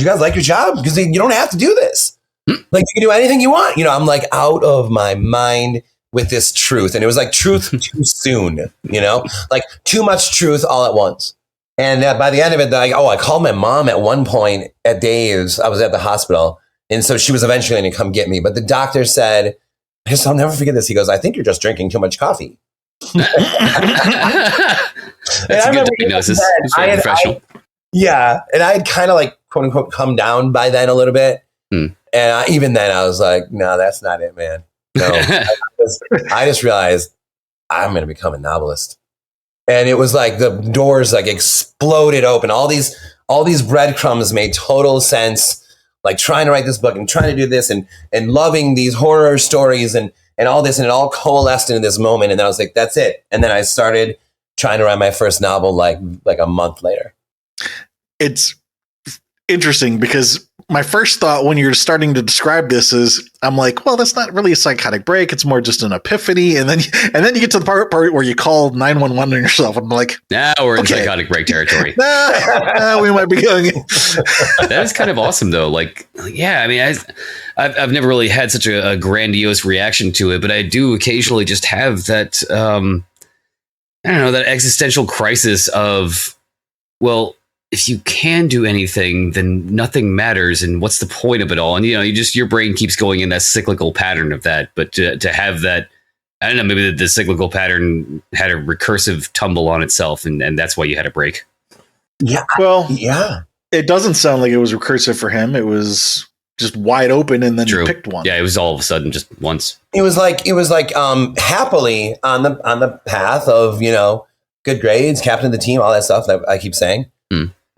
guys like your job? Because you don't have to do this. You can do anything you want. I'm out of my mind with this truth. And it was truth too soon, too much truth all at once. And by the end of it, I called my mom at one point at Dave's. I was at the hospital. And so she was eventually going to come get me. But the doctor said, I'll never forget this. He goes, I think you're just drinking too much coffee. That's a good diagnosis. It's very professional. And I had kind of quote unquote come down by then a little bit. And even then I was like, no, that's not it, man. No, I just realized I'm going to become a novelist. And it was the doors exploded open. All these breadcrumbs made total sense. Trying to write this book and trying to do this and loving these horror stories and all this, and it all coalesced into this moment. And then I was like, that's it. And then I started trying to write my first novel like a month later. It's interesting because my first thought when you're starting to describe this is I'm like, well, that's not really a psychotic break. It's more just an epiphany. And then you get to the part where you call 911 on yourself. And I'm like, now we're in psychotic break territory. We might be going. That is kind of awesome though. I've never really had such a grandiose reaction to it, but I do occasionally just have that, that existential crisis of, well, if you can do anything, then nothing matters. And what's the point of it all? And, your brain keeps going in that cyclical pattern of that. But to have that, I don't know, maybe the cyclical pattern had a recursive tumble on itself. And that's why you had a break. Yeah. Well, yeah. It doesn't sound like it was recursive for him. It was just wide open. And then you picked one. Yeah. It was all of a sudden just once. It was happily on the path of, good grades, captain of the team, all that stuff that I keep saying.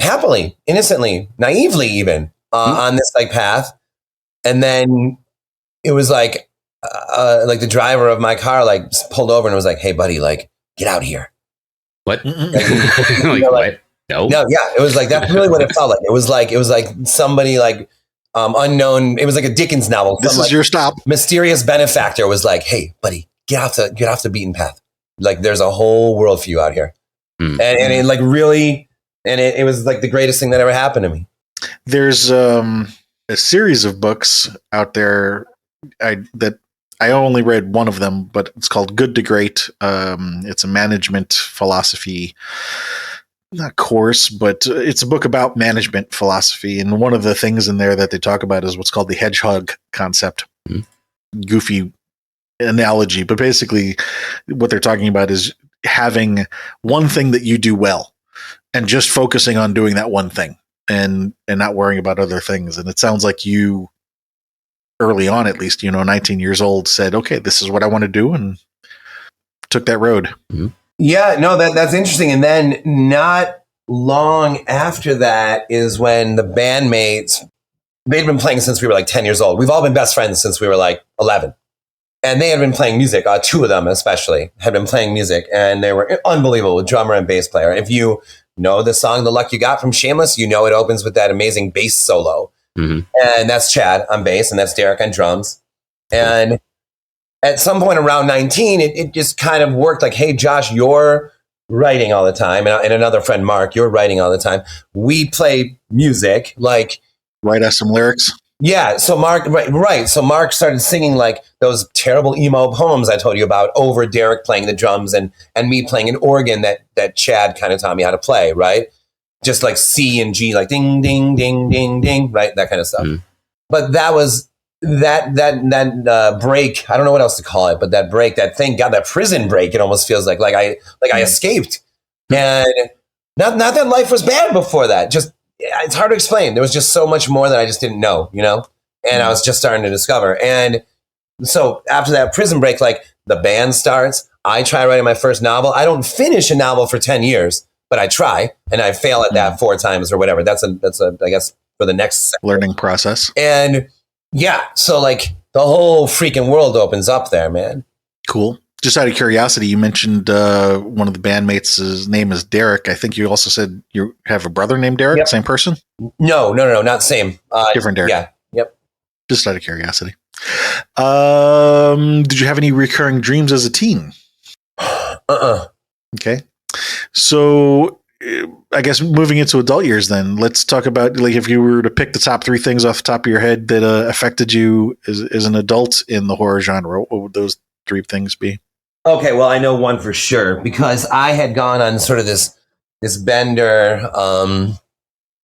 Happily, innocently, naively, even on this path, and then it was the driver of my car pulled over and was like, "Hey, buddy, get out here." What? What? No. Yeah, it was that's really what it felt like. It was like somebody unknown. It was like a Dickens novel. This is your stop. Mysterious benefactor was like, "Hey, buddy, get off the beaten path. There's a whole world for you out here," and it really. And it was the greatest thing that ever happened to me. There's a series of books out there that I only read one of them, but it's called Good to Great. It's a management philosophy, not course, but it's a book about management philosophy. And one of the things in there that they talk about is what's called the hedgehog concept. Goofy analogy, but basically what they're talking about is having one thing that you do well. And just focusing on doing that one thing and not worrying about other things. And it sounds like you, early on at least, 19 years old, said, okay, this is what I want to do, and took that road. Mm-hmm. Yeah, no, that's interesting. And then not long after that is when the bandmates, they'd been playing since we were 10 years old. We've all been best friends since we were 11. And they had been playing music. Two of them especially had been playing music, and they were unbelievable, drummer and bass player. If you know the song "The Luck You Got" from Shameless, it opens with that amazing bass solo. And that's Chad on bass, and that's Derek on drums. And at some point around 19, it just kind of worked like, hey, Josh, you're writing all the time. And another friend, Mark, you're writing all the time. We play music, like. Write us some lyrics. Yeah. So Mark, right. So Mark started singing like those terrible emo poems I told you about over Derek playing the drums and me playing an organ that Chad kind of taught me how to play, right? Just like C and G, like ding, ding, ding, ding, ding, right? That kind of stuff. But that was that break. I don't know what else to call it, but that break, that thing, God, that prison break. It almost feels like I escaped, and not that life was bad before that. Just it's hard to explain. There was just so much more that I just didn't know, and I was just starting to discover. And so after that prison break, like the band starts. I try writing my first novel. I don't finish a novel for 10 years, but I try, and I fail at that 4 times or whatever. That's a I guess for the next learning process. And yeah, so like the whole freaking world opens up there, man. Cool. Just out of curiosity, you mentioned one of the bandmates' name is Derek. I think you also said you have a brother named Derek. Yep. Same person? No, not same. Different Derek. Yeah. Yep. Just out of curiosity. Did you have any recurring dreams as a teen? Okay. So I guess moving into adult years then, let's talk about like if you were to pick the top 3 things off the top of your head that affected you as an adult in the horror genre, what would those 3 things be? Okay, well, I know one for sure because I had gone on sort of this bender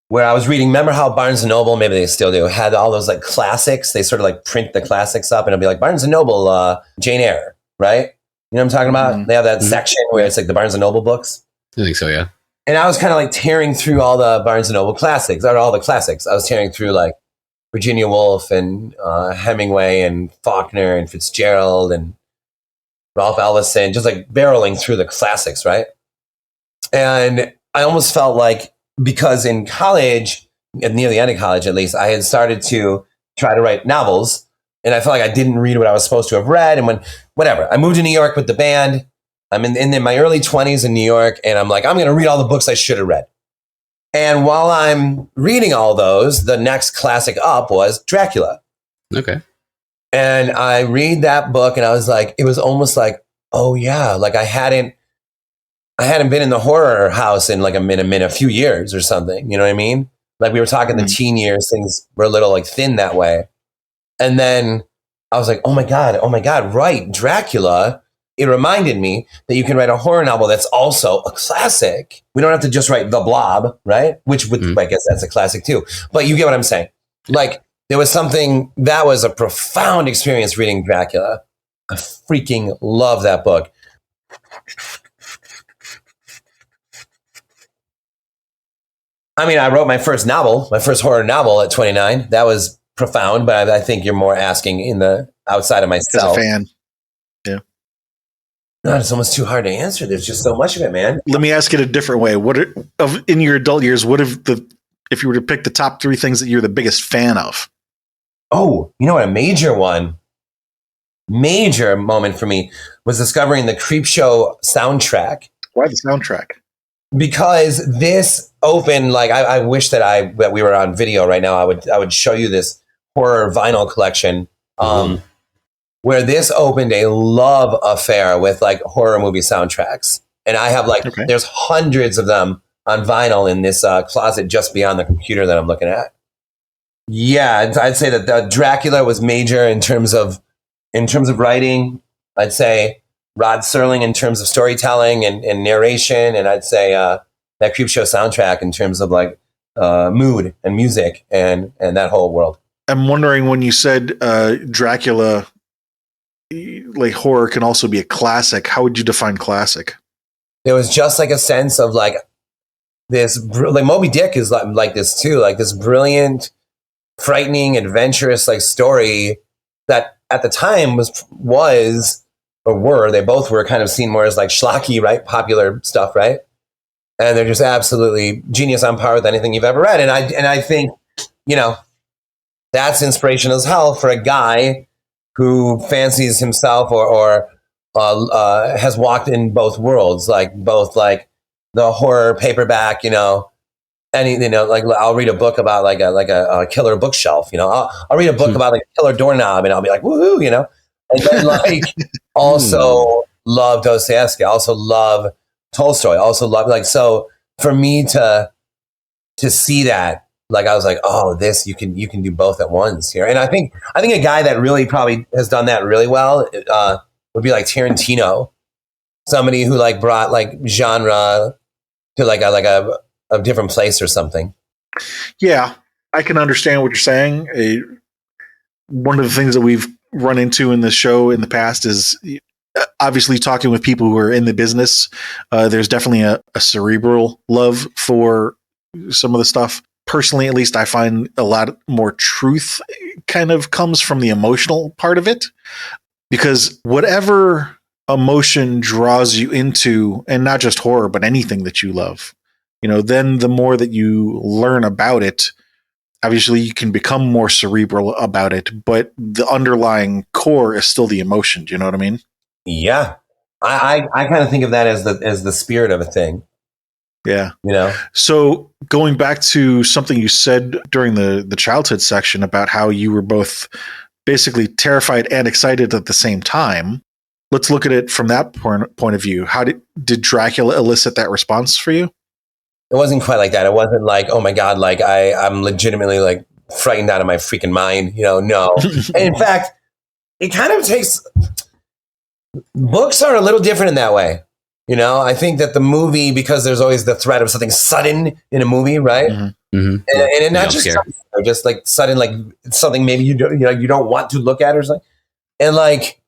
where I was reading. Remember how Barnes & Noble, maybe they still do, had all those like classics? They sort of like print the classics up and it'll be like Barnes & Noble, Jane Eyre, right? You know what I'm talking about? Mm-hmm. They have that section where it's like the Barnes & Noble books. I think so, yeah. And I was kind of like tearing through all the Barnes & Noble classics, or all the classics. I was tearing through like Virginia Woolf and Hemingway and Faulkner and Fitzgerald and Ralph Ellison, just like barreling through the classics, right? And I almost felt like, because in college, near the end of college at least, I had started to try to write novels, and I felt like I didn't read what I was supposed to have read. And whatever, I moved to New York with the band. I'm in my early 20s in New York, and I'm like, I'm going to read all the books I should have read. And while I'm reading all those, the next classic up was Dracula. Okay. And I read that book, and I was like, it was almost like, oh yeah, like I hadn't been in the horror house in like a few years or something. You know what I mean? Like we were talking the teen years, things were a little like thin that way. And then I was like, oh my God, right, Dracula. It reminded me that you can write a horror novel that's also a classic. We don't have to just write The Blob, right? Which I guess that's a classic too. But you get what I'm saying. Like there was something that was a profound experience reading Dracula. I freaking love that book. I mean, I wrote my first horror novel at 29. That was profound, but I think you're more asking in the outside of myself. As a fan. Yeah. No, it's almost too hard to answer. There's just so much of it, man. Let me ask it a different way. In your adult years, if you were to pick the top 3 things that you're the biggest fan of? Oh, you know what? A major moment for me was discovering the Creepshow soundtrack. Why the soundtrack? Because this opened, like I wish that we were on video right now. I would show you this horror vinyl collection. Where this opened a love affair with like horror movie soundtracks. And I have there's hundreds of them on vinyl in this closet just beyond the computer that I'm looking at. Yeah, I'd say that the Dracula was major in terms of writing. I'd say Rod Serling in terms of storytelling and narration. And I'd say that Creepshow soundtrack in terms of like mood and music and that whole world. I'm wondering, when you said Dracula, like horror can also be a classic, how would you define classic? There was just like a sense of like this, like Moby Dick is like this too, like this brilliant, frightening, adventurous like story that at the time they both were kind of seen more as like schlocky, right? Popular stuff, right? And they're just absolutely genius on par with anything you've ever read. And I think, that's inspirational as hell for a guy who fancies himself or has walked in both worlds, like both like the horror paperback, like I'll read a book about like a killer bookshelf, I'll read a book about like a killer doorknob and I'll be like, woohoo, And then like also love Dostoevsky, also love Tolstoy, also love like, so for me to see that, like I was like, oh, this you can do both at once here. And I think a guy that really probably has done that really well would be like Tarantino, somebody who like brought like genre to like a different place or something. Yeah, I can understand what you're saying. One of the things that we've run into in the show in the past is obviously talking with people who are in the business. There's definitely a cerebral love for some of the stuff. Personally, at least, I find a lot more truth kind of comes from the emotional part of it, because whatever emotion draws you into, and not just horror, but anything that you love, then the more that you learn about it, obviously you can become more cerebral about it, but the underlying core is still the emotion. Do you know what I mean? Yeah. I kind of think of that as the spirit of a thing. Yeah. So going back to something you said during the childhood section about how you were both basically terrified and excited at the same time, let's look at it from that point of view. How did Dracula elicit that response for you? It wasn't quite like that. It wasn't like, oh my God, like I'm legitimately like frightened out of my freaking mind. No. And in fact, it kind of takes, books are a little different in that way. I think that the movie, because there's always the threat of something sudden in a movie, right? Mm-hmm. Mm-hmm. And not just sudden, just like sudden, like something maybe you don't want to look at or something. And like,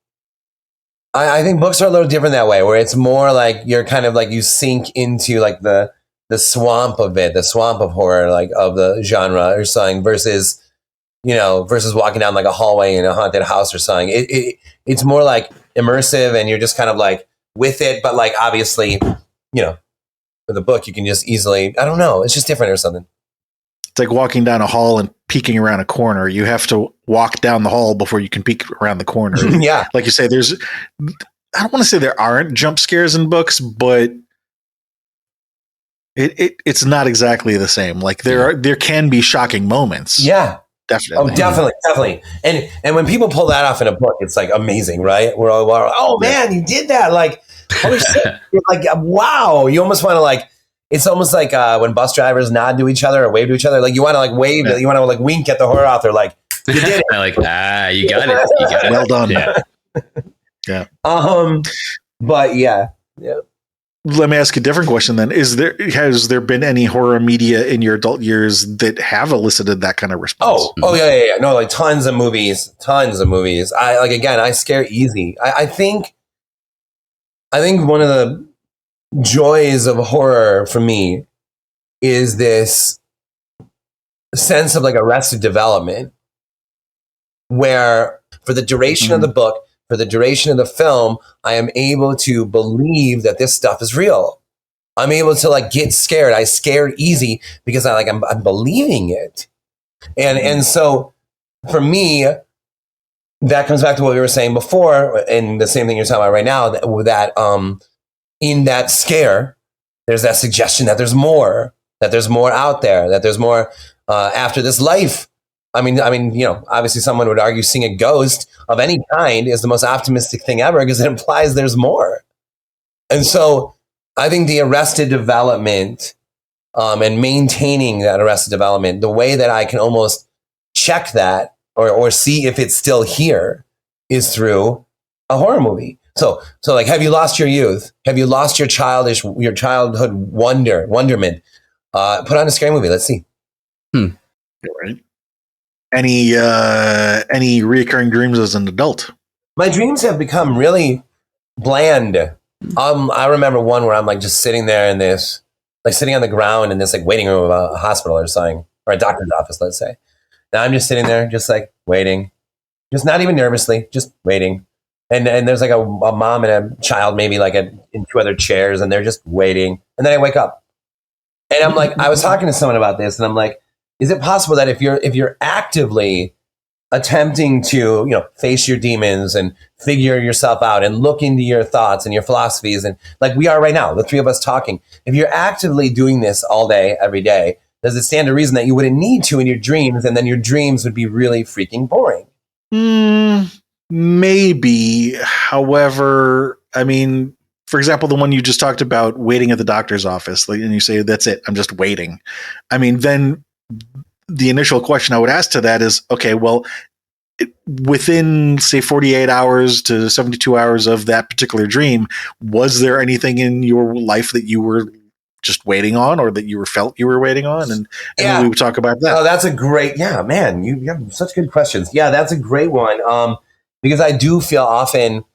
I think books are a little different that way, where it's more like you're kind of like you sink into like the swamp of it, the swamp of horror, like of the genre or something, versus walking down like a hallway in a haunted house or something. It's more like immersive, and you're just kind of like with it, but like obviously, with a book you can just easily, I don't know, it's just different or something. It's like walking down a hall and peeking around a corner. You have to walk down the hall before you can peek around the corner. Yeah. Like you say, I don't want to say there aren't jump scares in books, but it's not exactly the same. Like there can be shocking moments. Yeah. Definitely. Oh, definitely. And when people pull that off in a book, it's like amazing, right? We're all like, oh man, you did that. Like, holy shit. You're like, wow. You almost want to like, it's almost like when bus drivers nod to each other or wave to each other. Like you want to like wave, you want to like wink at the horror author. Like, you did it. Like, you got it. You got it. Well done. Yeah. Yeah. But yeah. Let me ask a different question then. Has there been any horror media in your adult years that have elicited that kind of response? Oh yeah. No, like tons of movies. I scare easy. I think one of the joys of horror for me is this sense of like Arrested Development, where for the duration of the book, for the duration of the film, I am able to believe that this stuff is real. I'm able to like get scared. I scared easy because I'm believing it. And so for me, that comes back to what we were saying before, and the same thing you're talking about right now, that in that scare, there's that suggestion that there's more out there, that there's more after this life. I mean, obviously someone would argue seeing a ghost of any kind is the most optimistic thing ever because it implies there's more. And so I think the Arrested Development and maintaining that Arrested Development, the way that I can almost check that or see if it's still here is through a horror movie. So like, have you lost your youth? Have you lost your childhood wonderment? Put on a scary movie. Let's see. Right. Any recurring dreams as an adult? My dreams have become really bland. I remember one where I'm like just sitting there in this, like sitting on the ground in this like waiting room of a hospital or something, or a doctor's office, let's say. Now I'm just sitting there, just like waiting, just not even nervously, just waiting. And there's like a mom and a child, maybe like in two other chairs, and they're just waiting. And then I wake up, and I'm like, I was talking to someone about this, and I'm like, is it possible that if you're actively attempting to, face your demons and figure yourself out and look into your thoughts and your philosophies, and like we are right now, the three of us talking, if you're actively doing this all day, every day, does it stand to reason that you wouldn't need to in your dreams, and then your dreams would be really freaking boring? Maybe. However, I mean, for example, the one you just talked about, waiting at the doctor's office, and you say, that's it, I'm just waiting. I mean, then the initial question I would ask to that is, okay, well, within, say, 48 hours to 72 hours of that particular dream, was there anything in your life that you were just waiting on, or that you felt you were waiting on? And then we would talk about that. Oh, that's a great, man, you have such good questions. Yeah, that's a great one. Because I do feel often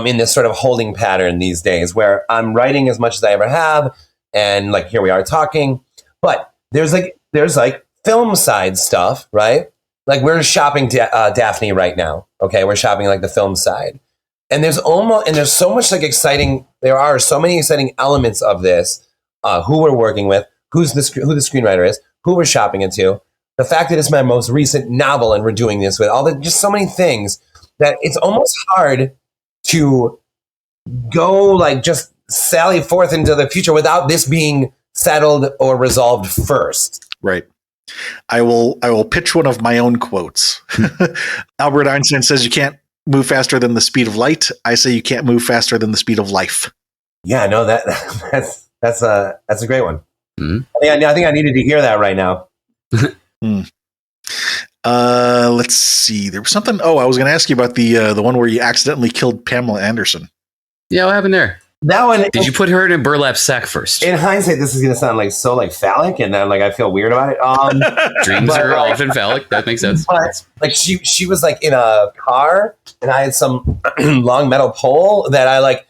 in this sort of holding pattern these days where I'm writing as much as I ever have. And like, here we are talking, but there's like film side stuff, right? Like we're shopping Daphne right now. Okay. We're shopping like the film side, and there's so much like exciting. There are so many exciting elements of this, who we're working with, who the screenwriter is, who we're shopping into, the fact that it's my most recent novel and we're doing this with just so many things that it's almost hard to go like just sally forth into the future without this being settled or resolved first. Right. I will pitch one of my own quotes. Albert Einstein says you can't move faster than the speed of light. I say you can't move faster than the speed of life. Yeah, no, that's a great one. Mm-hmm. I think I needed to hear that right now. Let's see. There was something. Oh, I was going to ask you about the one where you accidentally killed Pamela Anderson. Yeah, what happened there? That one. Did you put her in a burlap sack first? In hindsight, this is going to sound like so like phallic, and then like I feel weird about it. Dreams are often phallic. That makes sense. But like she was like in a car, and I had some long metal pole that I like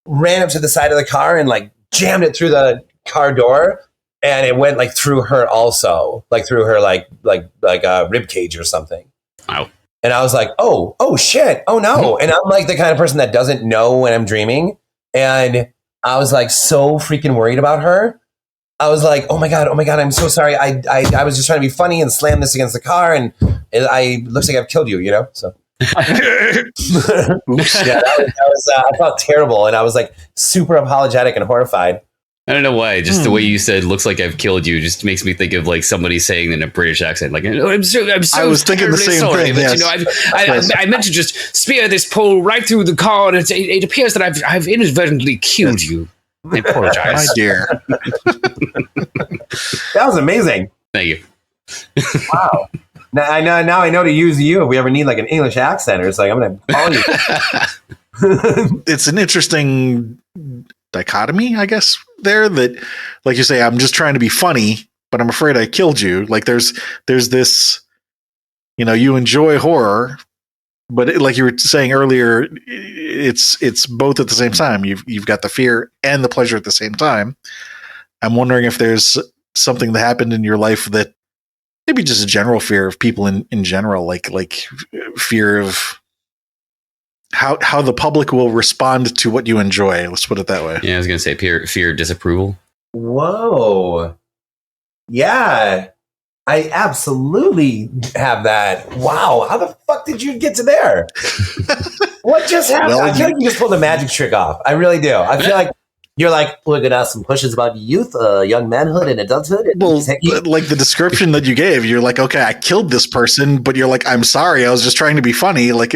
ran up to the side of the car and like jammed it through the car door, and it went like through her also, like through her like a rib cage or something. Wow. And I was like, oh shit, oh no. And I'm like the kind of person that doesn't know when I'm dreaming. And I was like so freaking worried about her. I was like, oh my God, I'm so sorry. I was just trying to be funny and slam this against the car, and it looks like I've killed you, So Oops. yeah, that was I felt terrible, and I was like super apologetic and horrified. I don't know why. Just the way you said "looks like I've killed you" just makes me think of like somebody saying in a British accent, like "I'm so I was thinking the same sorry, thing. but Yes. I meant to just spear this pole right through the car, and it appears that I've inadvertently killed you. I apologize, My dear. That was amazing. Thank you. Wow. Now I know to use you if we ever need like an English accent, or it's like I'm going to call you. It's an interesting dichotomy, I guess, there, that, like you say, I'm just trying to be funny, but I'm afraid I killed you. Like there's this, you enjoy horror, but like you were saying earlier, it's both at the same time. You've got the fear and the pleasure at the same time. I'm wondering if there's something that happened in your life that maybe just a general fear of people in general, like fear of how the public will respond to what you enjoy. Let's put it that way. Yeah, I was gonna say fear, disapproval. Whoa. Yeah. I absolutely have that. Wow. How the fuck did you get to there? What just happened? Well, I feel like you just pulled a magic trick off. I really do. I feel like you're like, we're going to ask some questions about youth, young manhood, and adulthood. Well, like the description that you gave, you're like, okay, I killed this person, but you're like, I'm sorry, I was just trying to be funny. Like,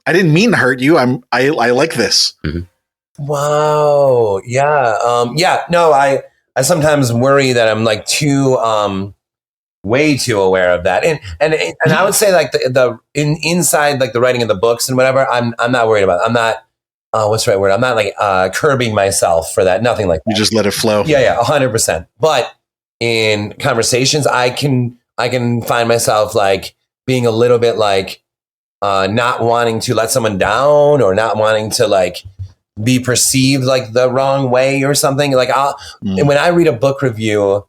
I didn't mean to hurt you. I like this. Mm-hmm. Wow. Yeah. Yeah. No, I sometimes worry that I'm like way too aware of that. And I would say like the inside, like the writing of the books and whatever, I'm not worried about it. I'm not, what's the right word? I'm not like curbing myself for that. Nothing like that. You just let it flow. Yeah. 100%. But in conversations, I can find myself like being a little bit like not wanting to let someone down, or not wanting to like be perceived like the wrong way or something. Like and when I read a book review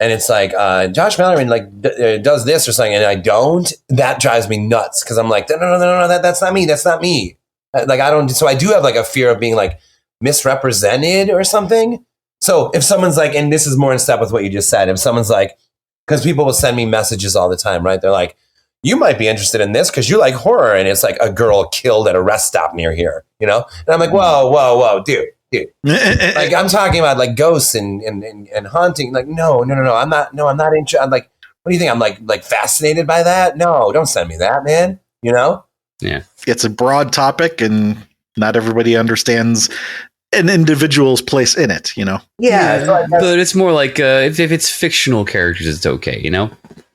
and it's like Josh Malerman like does this or something, and I don't, that drives me nuts, because I'm like, no, that's not me. That's not me. Like I don't. So I do have like a fear of being like misrepresented or something. So if someone's like, and this is more in step with what you just said, if someone's like, because people will send me messages all the time, right? They're like, you might be interested in this because you like horror, and it's like a girl killed at a rest stop near here, And I'm like, whoa, dude. Like I'm talking about like ghosts and haunting. Like, no, I'm not interested. I'm like, what do you think? I'm like fascinated by that? No, don't send me that, man. Yeah. It's a broad topic, and not everybody understands an individual's place in it, you know? Yeah. So I guess, But it's more like if it's fictional characters, it's okay, you know?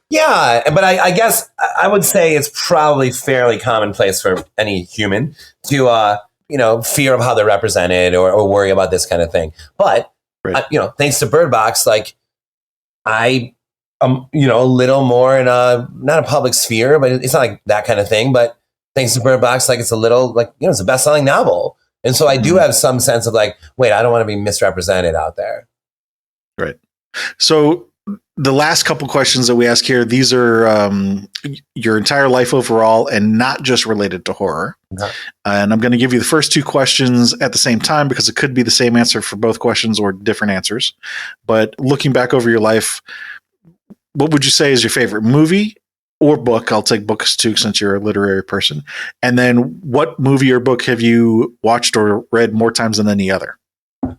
yeah, but I guess I would say it's probably fairly commonplace for any human to, fear of how they're represented or worry about this kind of thing. But, Right. thanks to Birdbox, like I am, a little more in not a public sphere, but it's not like that kind of thing. But thanks to Birdbox, like it's a little like, it's a best-selling novel. And so I do have some sense of like, wait, I don't want to be misrepresented out there. Right. So the last couple questions that we ask here, these are your entire life overall and not just related to horror. Okay. And I'm going to give you the first two questions at the same time because it could be the same answer for both questions or different answers. But looking back over your life, what would you say is your favorite movie or book? I'll take books too, since you're a literary person. And then what movie or book have you watched or read more times than any other?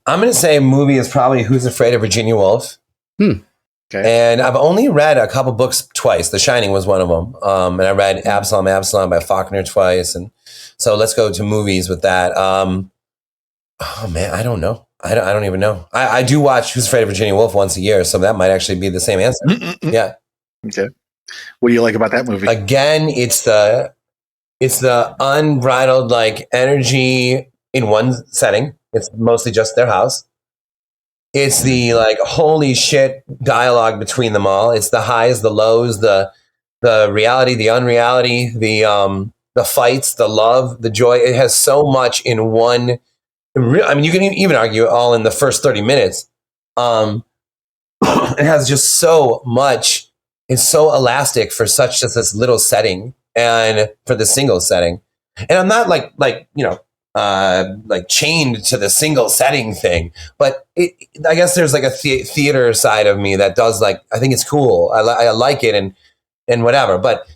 I'm going to say movie is probably Who's Afraid of Virginia Woolf. Okay. And I've only read a couple books twice. The Shining was one of them. And I read Absalom by Faulkner twice. And so let's go to movies with that. Oh man, I don't know. I don't even know. I do watch Who's Afraid of Virginia Woolf once a year. So that might actually be the same answer. Yeah. Okay. What do you like about that movie? Again, it's the unbridled like energy in one setting. It's mostly just their house. It's the like holy shit dialogue between them all. It's the highs, the lows, the reality, the unreality, the fights, the love, the joy. It has so much in one. I mean, you can even argue all in the first 30 minutes. It has just so much. It's so elastic for such just this little setting and for the single setting. And I'm not like chained to the single setting thing, but I guess there's like a theater side of me that does like, I think it's cool. I like it and whatever, but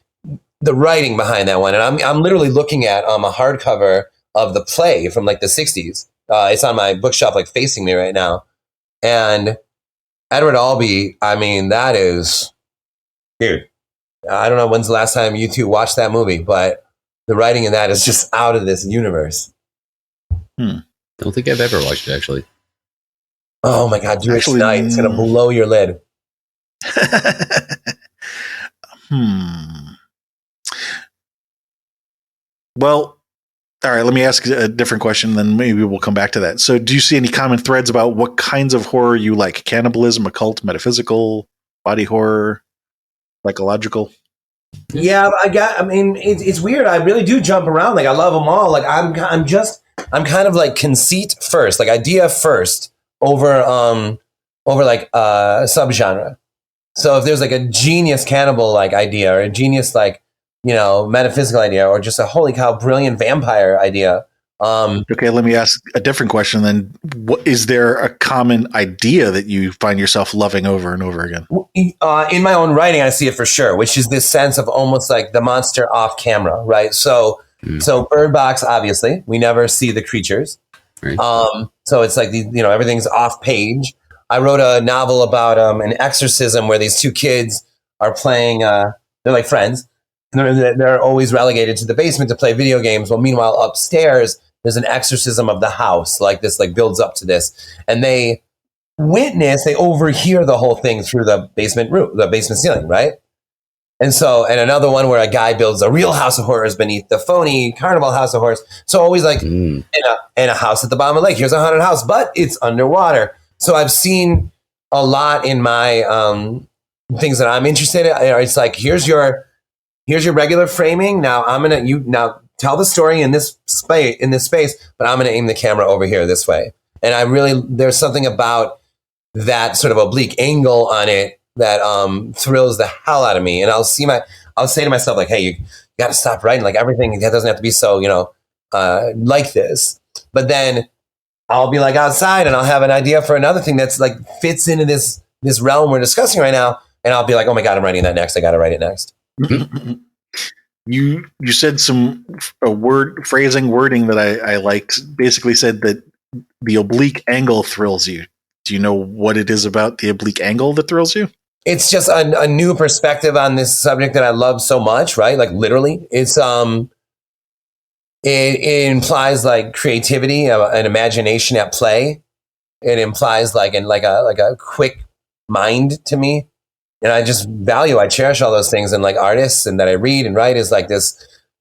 the writing behind that one. And I'm literally looking at a hardcover of the play from like the 60s. It's on my bookshelf, like facing me right now. And Edward Albee, I mean, that is, dude, I don't know when's the last time you two watched that movie, but the writing in that is just out of this universe. Don't think I've ever watched it, actually. Oh my God, do it tonight. It's going to blow your lid. Well, all right, let me ask a different question, then maybe we'll come back to that. So do you see any common threads about what kinds of horror you like? Cannibalism, occult, metaphysical, body horror, psychological? Yeah, I mean, it's weird. I really do jump around. Like I love them all. Like I'm kind of like conceit first, like idea first over like subgenre. So if there's like a genius cannibal like idea or a genius like, metaphysical idea or just a holy cow brilliant vampire idea. Okay, let me ask a different question then. Is there a common idea that you find yourself loving over and over again? In my own writing, I see it for sure, which is this sense of almost like the monster off camera, right? So Birdbox, obviously, we never see the creatures. Right. So it's like, everything's off page. I wrote a novel about an exorcism where these two kids are playing, they're like friends. They're always relegated to the basement to play video games. Well, meanwhile, upstairs, there's an exorcism of the house, like this, like builds up to this. And they overhear the whole thing through the basement roof, the basement ceiling, right? And another one where a guy builds a real house of horrors beneath the phony carnival house of horrors. So always like in a house at the bottom of the lake, here's a haunted house, but it's underwater. So I've seen a lot in my things that I'm interested in. It's like, here's your regular framing. Now now tell the story in this space, but I'm going to aim the camera over here this way. And there's something about that sort of oblique angle on it that thrills the hell out of me. And I'll say to myself like, hey, you got to stop writing. Like everything that doesn't have to be so, like this. But then I'll be like outside and I'll have an idea for another thing that's like fits into this realm we're discussing right now. And I'll be like, oh my God, I'm writing that next. I got to write it next. You said some wording that I liked. Basically said that the oblique angle thrills you. Do you know what it is about the oblique angle that thrills you? It's just a new perspective on this subject that I love so much, right? Like literally, it's it implies like creativity, an imagination at play. It implies like a quick mind to me. And I just I cherish all those things. And like artists and that I read and write is like this.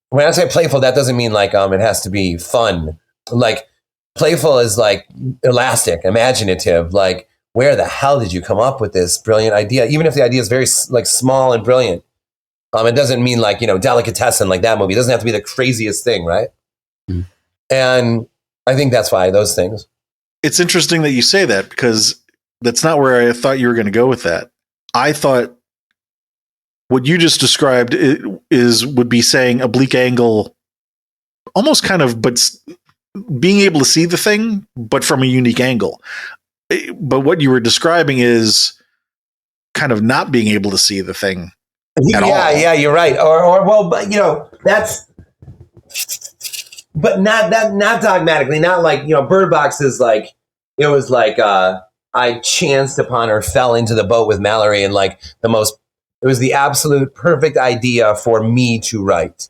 When I say playful, that doesn't mean like it has to be fun. Like playful is like elastic, imaginative. Like where the hell did you come up with this brilliant idea? Even if the idea is very like small and brilliant, it doesn't mean like delicatessen like that movie. It doesn't have to be the craziest thing, right? Mm. And I think that's why those things. It's interesting that you say that because that's not where I thought you were going to go with that. I thought what you just described would be saying oblique angle, almost kind of, but being able to see the thing, but from a unique angle. But what you were describing is kind of not being able to see the thing at all. Yeah, you're right. Or well, but that's, but not dogmatically, not like, Birdbox is like, it was like, I chanced upon or fell into the boat with Mallory and like it was the absolute perfect idea for me to write.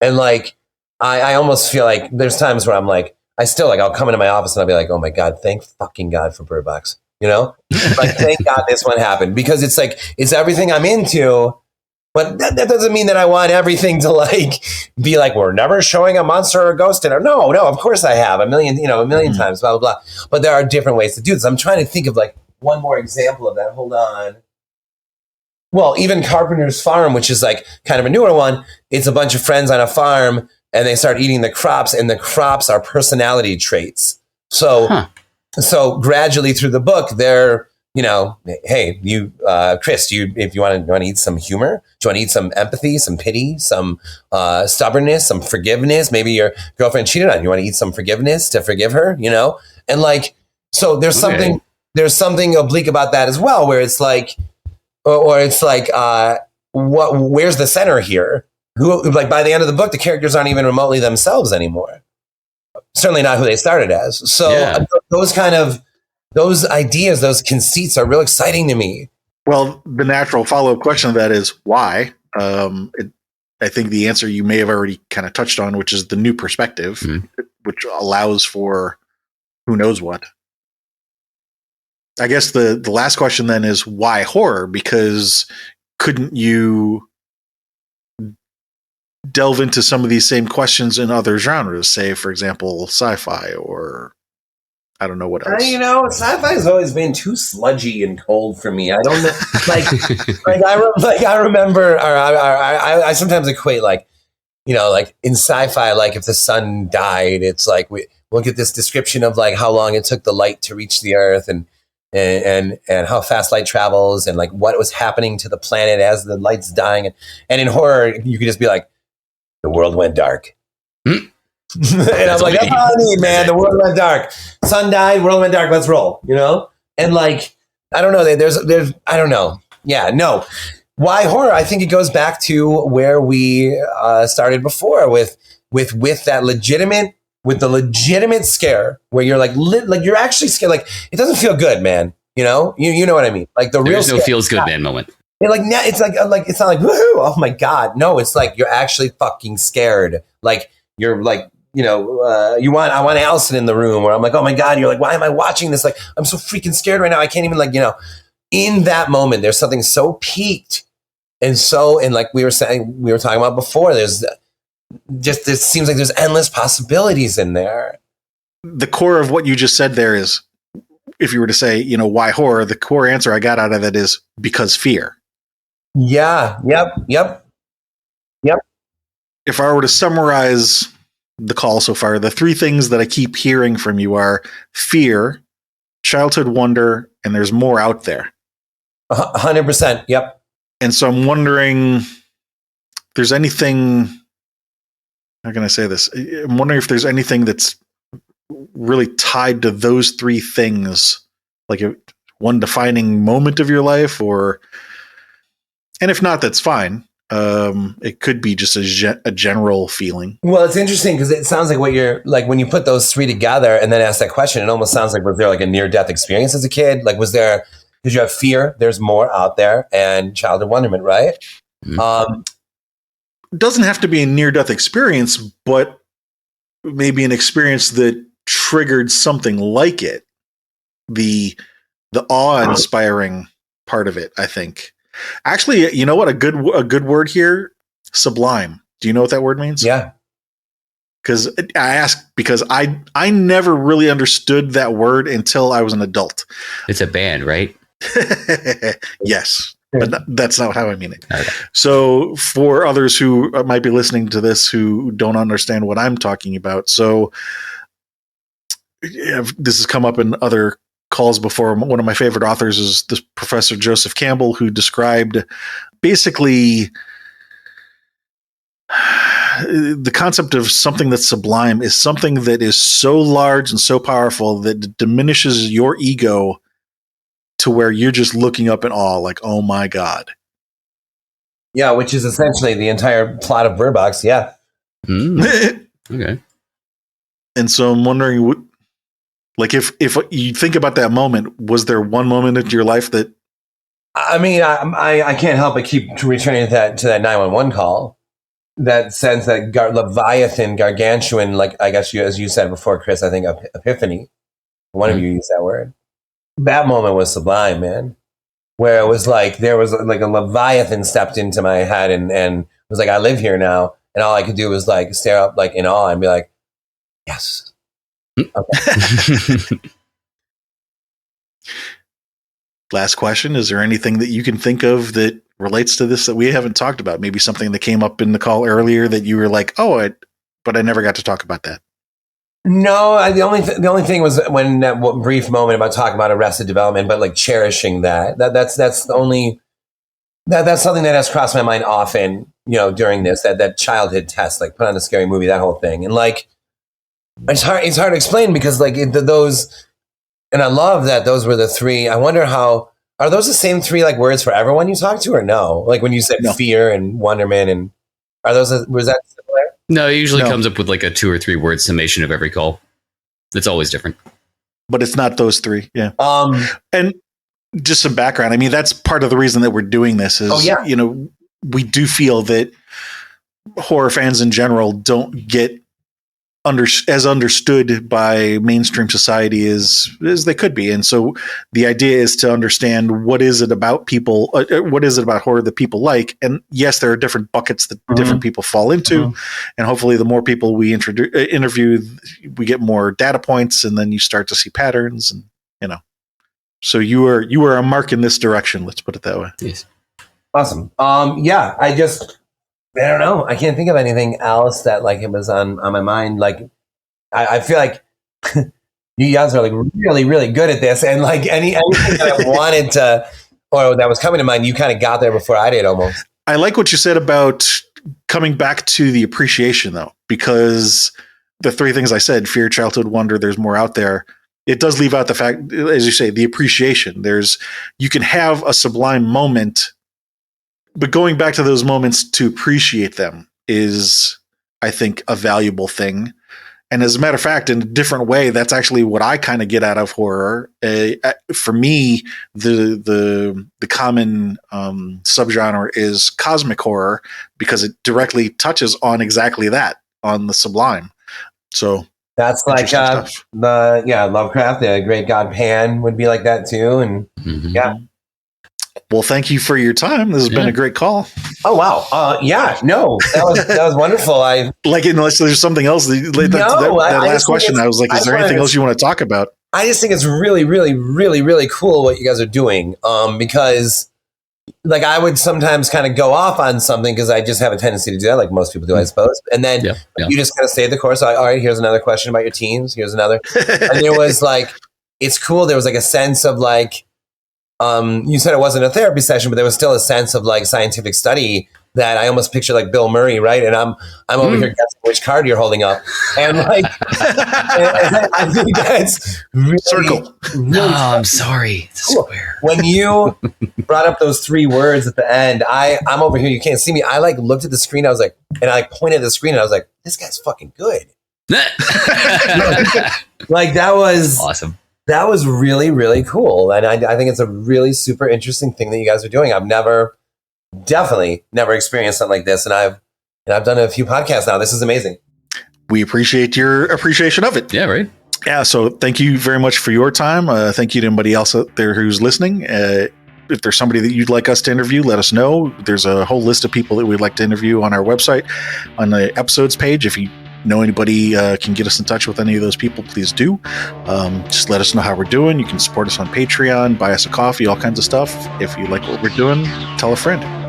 And like, I almost feel like there's times where I'm like, I'll come into my office and I'll be like, oh my God, thank fucking God for Birdbox. Like, thank God this one happened, because it's like, it's everything I'm into, but that doesn't mean that I want everything to like, be like, we're never showing a monster or a ghost in it. No, of course I have a million times, blah, blah, blah. But there are different ways to do this. I'm trying to think of like one more example of that. Hold on. Well, even Carpenter's Farm, which is like kind of a newer one. It's a bunch of friends on a farm and they start eating the crops, and the crops are personality traits. So gradually through the book, they're, hey, you, Chris, if you want to eat some humor, do you want to eat some empathy, some pity, some stubbornness, some forgiveness? Maybe your girlfriend cheated on you. You want to eat some forgiveness to forgive her, And like, so there's something oblique about that as well, where it's like, or it's like, where's the center here? Who, like, by the end of the book, the characters aren't even remotely themselves anymore. Certainly not who they started as. So those ideas, those conceits are real exciting to me. Well, the natural follow-up question of that is why? I think the answer you may have already kind of touched on, which is the new perspective, which allows for who knows what. I guess the last question then is why horror? Because couldn't you delve into some of these same questions in other genres, say, for example, sci-fi, or I don't know what else. Sci-fi has always been too sludgy and cold for me. I don't know. I remember, or I sometimes equate like in sci-fi, like if the sun died, it's like we'll get this description of like how long it took the light to reach the earth and how fast light travels and like what was happening to the planet as the light's dying. And in horror, you could just be like, the world went dark. And I'm like, that's all I need, man. The world went dark. Sun died, world went dark. Let's roll, And like, I don't know. There's, I don't know. Yeah, no. Why horror? I think it goes back to where we started before with that legitimate scare where you're like you're actually scared. Like it doesn't feel good, man. You know what I mean? Like the real there's no feels good man moment. It's like it's not like woohoo, oh my God. No, it's like you're actually fucking scared. Like you're like, I want Allison in the room where I'm like, oh my God, you're like, why am I watching this? Like, I'm so freaking scared right now. I can't even in that moment, there's something so peaked. And like we were talking about before, it seems like there's endless possibilities in there. The core of what you just said there is, if you were to say, why horror, the core answer I got out of that is because fear. Yeah. Yep. If I were to summarize the call so far, the three things that I keep hearing from you are fear, childhood wonder, and there's more out there. 100%. Yep. And so I'm wondering if there's anything, how can I say this? I'm wondering if there's anything that's really tied to those three things, like one defining moment of your life, and if not, that's fine. It could be just a general feeling. Well, it's interesting because it sounds like what you're like when you put those three together and then ask that question, it almost sounds like, was there like a near-death experience as a kid? Like, did you have fear? There's more out there, and childhood wonderment, right? Mm-hmm. Doesn't have to be a near-death experience, but maybe an experience that triggered something like it. The awe-inspiring part of it, I think. Actually, you know what? A good word here, sublime. Do you know what that word means? Yeah. Because I asked because I never really understood that word until I was an adult. It's a band, right? Yes, but that's not how I mean it. Okay. So for others who might be listening to this who don't understand what I'm talking about, so this has come up in other calls before. One of my favorite authors is this Professor Joseph Campbell, who described basically the concept of something that's sublime is something that is so large and so powerful that it diminishes your ego to where you're just looking up in awe, like, oh my God. Yeah, which is essentially the entire plot of Birdbox. Yeah. Okay. And so I'm wondering, like, if you think about that moment, was there one moment in your life that? I mean, I can't help but keep returning to that 911 call. That sense that Leviathan, gargantuan, like I guess as you said before, Chris, I think epiphany. One of you used that word. That moment was sublime, man. Where it was like there was like a Leviathan stepped into my head and was like, I live here now, and all I could do was like stare up like in awe and be like, yes. Okay. Last question. Is there anything that you can think of that relates to this that we haven't talked about? Maybe something that came up in the call earlier that you were like, but I never got to talk about that. No, the only thing was when that brief moment about talking about Arrested Development, but like cherishing that's the only that's something that has crossed my mind often, during this, that childhood test, like put on a scary movie, that whole thing. And like, it's hard to explain because like those, and I love that those were the three. I wonder are those the same three like words for everyone you talk to or no? Like when you said fear and wonderment and was that similar? No, it usually comes up with like a 2 or 3 word summation of every call. It's always different. But it's not those three. Yeah. And just some background. I mean, that's part of the reason that we're doing this is, we do feel that horror fans in general don't get as understood by mainstream society as they could be. And so the idea is to understand what is it about people, what is it about horror that people like? And yes, there are different buckets that different people fall into. And hopefully the more people we interview, we get more data points, and then you start to see patterns and, so you were a mark in this direction. Let's put it that way. Yes. Awesome. Yeah, I don't know. I can't think of anything else that like it was on my mind. Like, I feel like you guys are like really, really good at this. And like anything that I wanted to, or that was coming to mind, you kind of got there before I did almost. I like what you said about coming back to the appreciation though, because the three things I said, fear, childhood, wonder, there's more out there. It does leave out the fact, as you say, the appreciation. You can have a sublime moment, but going back to those moments to appreciate them is, I think, a valuable thing. And as a matter of fact, in a different way, that's actually what I kind of get out of horror. For me, the common subgenre is cosmic horror because it directly touches on exactly that, on the sublime. So that's like Lovecraft, the great god Pan would be like that too. And yeah. Well, thank you for your time. This has been a great call. Oh wow! Yeah, no, that was wonderful. Unless there's something else. That last question, I was like, is there anything else you want to talk about? I just think it's really, really, really, really cool what you guys are doing. Because, like, I would sometimes kind of go off on something because I just have a tendency to do that, like most people do, I suppose. And then you just kind of stay the course. All right, here's another question about your teens. Here's another, and there was like, it's cool. There was like a sense of like. You said it wasn't a therapy session, but there was still a sense of like scientific study that I almost picture like Bill Murray, right? And I'm over here guessing which card you're holding up, and like I think that's really, circle. Really I'm sorry, it's a square. When you brought up those 3 words at the end, I'm over here. You can't see me. I like looked at the screen. I was like, and I pointed at the screen, and I was like, this guy's fucking good. Like that was awesome. That was really, really cool. And I think it's a really super interesting thing that you guys are doing. I've definitely never experienced something like this. And I've done a few podcasts now. This is amazing. we appreciate your appreciation of it. Yeah, right. Yeah, so thank you very much for your time. Thank you to anybody else out there who's listening. If there's somebody that you'd like us to interview, let us know. There's a whole list of people that we'd like to interview on our website, on the episodes page. If you know anybody can get us in touch with any of those people, please do. Just let us know how we're doing. You can support us on Patreon, buy us a coffee, all kinds of stuff. If you like what we're doing, tell a friend.